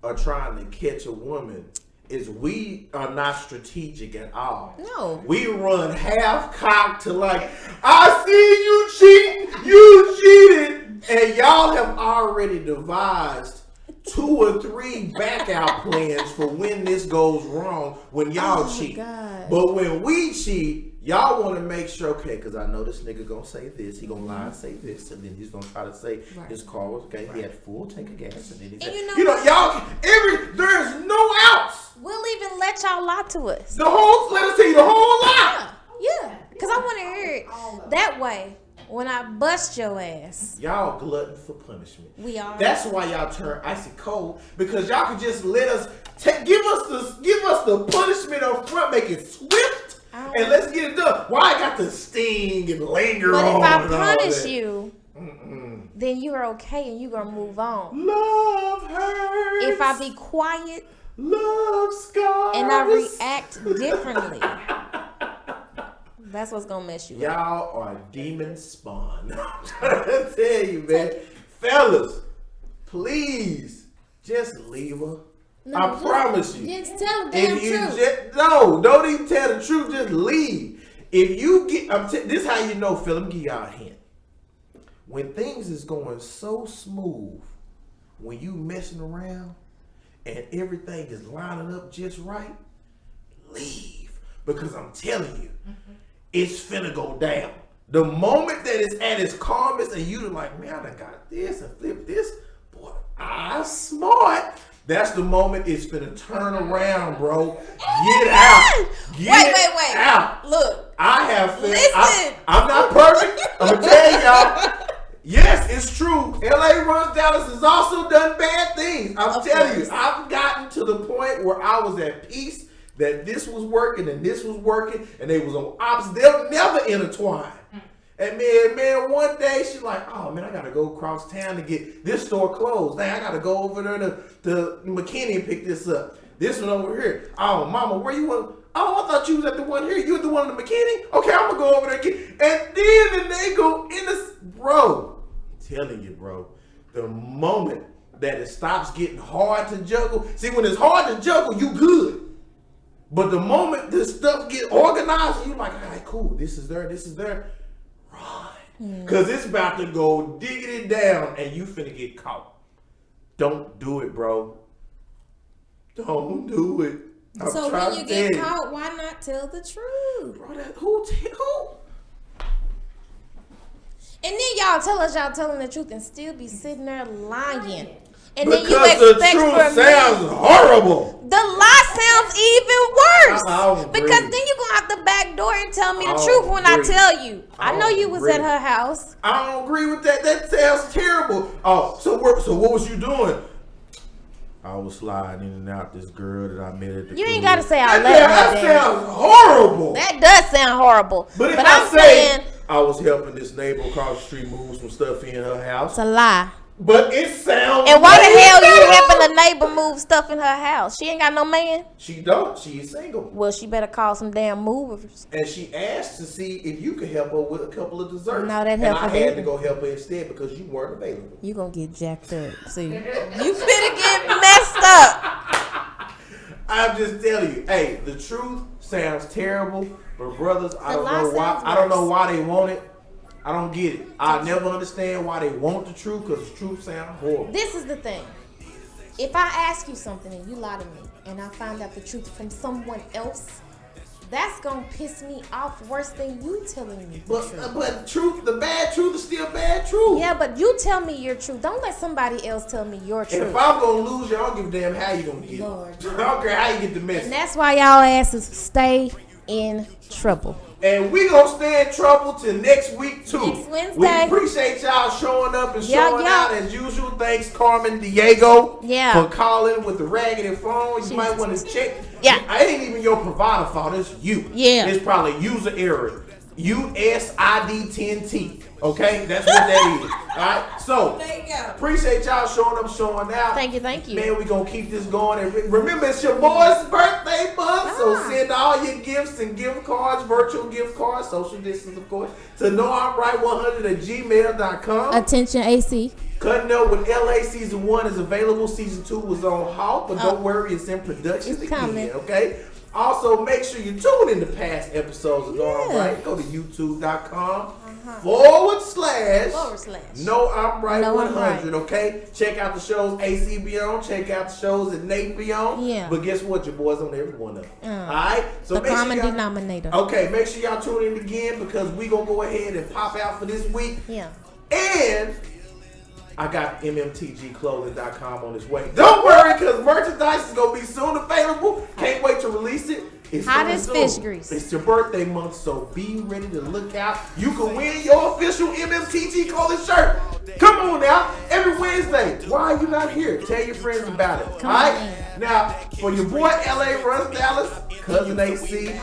Speaker 2: are trying to catch a woman is we are not strategic at all.
Speaker 3: No.
Speaker 2: We run half cocked to like, I see you cheating, you cheated. And y'all have already devised 2 or 3 back out plans for when this goes wrong when y'all cheat.
Speaker 3: God.
Speaker 2: But when we cheat, y'all want to make sure, okay, because I know this nigga gonna say this, he gonna lie and say this, and then he's gonna try to say his car was okay. He had full tank of gas, and then he said,
Speaker 3: you know
Speaker 2: y'all, there's no outs.
Speaker 3: We'll even let y'all lie to us.
Speaker 2: Let us tell you the whole lie.
Speaker 3: Yeah, because I want to hear it that way. When I bust your ass,
Speaker 2: y'all glutton for punishment.
Speaker 3: We are.
Speaker 2: That's why y'all turn icy cold, because y'all can just let us give us the punishment up front, make it swift, and let's get it done. Why I got to sting and linger on?
Speaker 3: But if I punish you, then you are okay and you gonna move on.
Speaker 2: Love hurts.
Speaker 3: If I be quiet,
Speaker 2: love scars,
Speaker 3: and I react differently. That's what's gonna mess you up.
Speaker 2: Y'all are demon spawn. I'm trying to tell you, man. Fellas, please just leave her.
Speaker 3: No,
Speaker 2: I promise you.
Speaker 3: Just tell the damn truth.
Speaker 2: No, don't even tell the truth. Just leave. If you get, this is how you know, Phil. Let me give y'all a hint. When things is going so smooth, when you messing around and everything is lining up just right, leave. Because I'm telling you, it's finna go down. The moment that it's at its calmest and you like, man, I done got this and flip this, boy, I'm smart. That's the moment it's finna turn around, bro. Get out. Wait. Out.
Speaker 3: Look.
Speaker 2: I have
Speaker 3: listen.
Speaker 2: I'm not perfect. I'm gonna tell y'all. Yes, it's true. LA runs Dallas has also done bad things. I'm telling you, I've gotten to the point where I was at peace that this was working and this was working and they was on opposite. They'll never intertwine. And man, one day she's like, oh man, I gotta go across town to get this store closed. Dang, I gotta go over there to McKinney and pick this up. This one over here. Oh, mama, where you want? Oh, I thought you was at the one here. You at the one in the McKinney? Okay, I'm gonna go over there. And then they go in this, bro. I'm telling you, bro. The moment that it stops getting hard to juggle. See, when it's hard to juggle, you good. But the moment this stuff get organized, you like, all right, cool. This is there. Run. Because it's about to go diggity down and you finna get caught. Don't do it, bro. Don't do it.
Speaker 3: So when you get caught, why not tell the truth?
Speaker 2: Bro, who?
Speaker 3: And then y'all tell us y'all telling the truth and still be sitting there lying. And
Speaker 2: because
Speaker 3: then you expect
Speaker 2: the truth
Speaker 3: for
Speaker 2: sounds
Speaker 3: me.
Speaker 2: Horrible.
Speaker 3: The lie sounds even worse.
Speaker 2: Agree.
Speaker 3: Because then you're going to have to backdoor and tell me the truth when I tell you. I know you was at her house.
Speaker 2: I don't agree with that. That sounds terrible. Oh, so what was you doing? I was sliding in and out this girl that I met at the
Speaker 3: You ain't got to say I left
Speaker 2: that sounds horrible.
Speaker 3: That does sound horrible.
Speaker 2: But if
Speaker 3: I'm
Speaker 2: say
Speaker 3: saying,
Speaker 2: I was helping this neighbor across the street move some stuff in her house.
Speaker 3: it's a lie.
Speaker 2: But it sounds.
Speaker 3: And why the hell you helping a neighbor move stuff in her house? She ain't got no man.
Speaker 2: She don't. She is single.
Speaker 3: Well, she better call some damn movers.
Speaker 2: And she asked to see if you could help her with a couple of desserts.
Speaker 3: No, that
Speaker 2: and
Speaker 3: help
Speaker 2: I
Speaker 3: her
Speaker 2: had to
Speaker 3: didn't.
Speaker 2: go help her instead because you weren't available.
Speaker 3: You gonna get jacked up. See, you finna get messed up.
Speaker 2: I'm just telling you. Hey, the truth sounds terrible, but brothers, I don't know why. I don't know why they want it. I don't get it. I never understand why they want the truth because the truth sounds horrible.
Speaker 3: This is the thing. If I ask you something and you lie to me and I find out the truth from someone else, that's going to piss me off worse than you telling me the truth.
Speaker 2: But truth, the bad truth is still bad truth.
Speaker 3: Yeah, but you tell me your truth. Don't let somebody else tell me your truth.
Speaker 2: And if I'm going to lose you, I don't give a damn how you going to get
Speaker 3: Lord.
Speaker 2: it. I don't care how you get the message.
Speaker 3: And that's why y'all asses stay in trouble.
Speaker 2: And we gonna stay in trouble till next week too.
Speaker 3: Next Wednesday.
Speaker 2: We appreciate y'all showing up and showing out as usual. Thanks, Carmen Diego, for calling with the raggedy phone. You might want to check.
Speaker 3: Yeah,
Speaker 2: I ain't even your provider fault. It's you.
Speaker 3: Yeah,
Speaker 2: it's probably user error. USID10T. Okay, that's what that is. All right, so
Speaker 3: There you go.
Speaker 2: appreciate y'all showing up, showing out.
Speaker 3: Thank you.
Speaker 2: Man, we gonna keep this going. And remember, it's your boy's birthday month, so send all your gifts and gift cards, virtual gift cards, social distance, of course, to knowimright100@gmail.com.
Speaker 3: Attention, AC.
Speaker 2: Cutting Up with LA season 1 is available. Season 2 was on halt, but don't worry, it's in production
Speaker 3: It's
Speaker 2: again.
Speaker 3: coming.
Speaker 2: Okay. Also, make sure you tune in to past episodes of Know I'm Right. Go to youtube.com /
Speaker 3: Forward slash.
Speaker 2: Know I'm Right
Speaker 3: Know I'm
Speaker 2: 100. Okay. Check out the shows AC be on. Check out the shows that Nate be on.
Speaker 3: Yeah.
Speaker 2: But guess what? Your boy's on every one of them. All right. So
Speaker 3: The
Speaker 2: make sure
Speaker 3: common
Speaker 2: y'all-
Speaker 3: denominator.
Speaker 2: Okay. Make sure y'all tune in again because we gonna go ahead and pop out for this week.
Speaker 3: Yeah.
Speaker 2: And I got MMTGclothing.com on its way. Don't worry, because merchandise is going to be soon available. Can't wait to release it. It's
Speaker 3: Hot
Speaker 2: coming
Speaker 3: as
Speaker 2: soon.
Speaker 3: fish grease.
Speaker 2: It's your birthday month, so be ready to look out. You can win your official MMTG clothing shirt. Come on now, every Wednesday. Why are you not here? Tell your friends about it.
Speaker 3: Come
Speaker 2: all right?
Speaker 3: on in.
Speaker 2: Now, for your boy LA Russ Dallas, Cousin AC,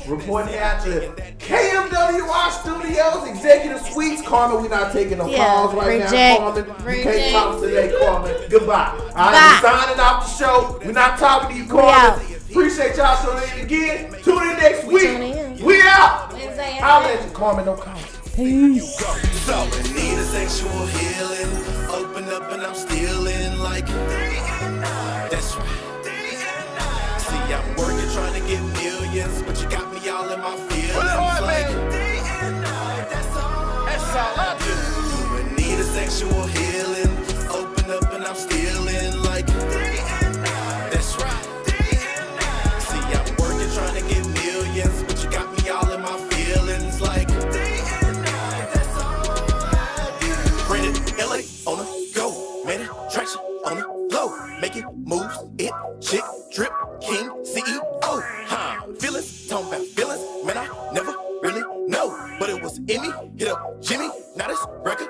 Speaker 2: reporting out to KMWR Studios, Executive Suites. Carmen, we're not taking no calls right now. Carmen, you can't talk today, Carmen. Goodbye. All right, we're signing off the show. We're not talking to you, Carmen. Appreciate y'all showing in again. Tune in next week.
Speaker 3: tune in.
Speaker 2: We out.
Speaker 3: Wednesday
Speaker 2: I'll let you, Carmen. No calls.
Speaker 3: Peace.
Speaker 1: So I need a sexual healing. Open up and I'm stealing like that's right. See, I'm working trying to get millions, but you got me all in my feelings like that's all I do. I need a sexual healing. Open up and I'm stealing like that's right. See, I'm working trying to get millions, but you got me all in my feelings like that's all I do. Brandon, LA on the go, man, traction on the low, making moves, it, chick, drip, king, CEO, feelings, talking about feelings, man, I never really know, but it was in me, hit up Jimmy, now this record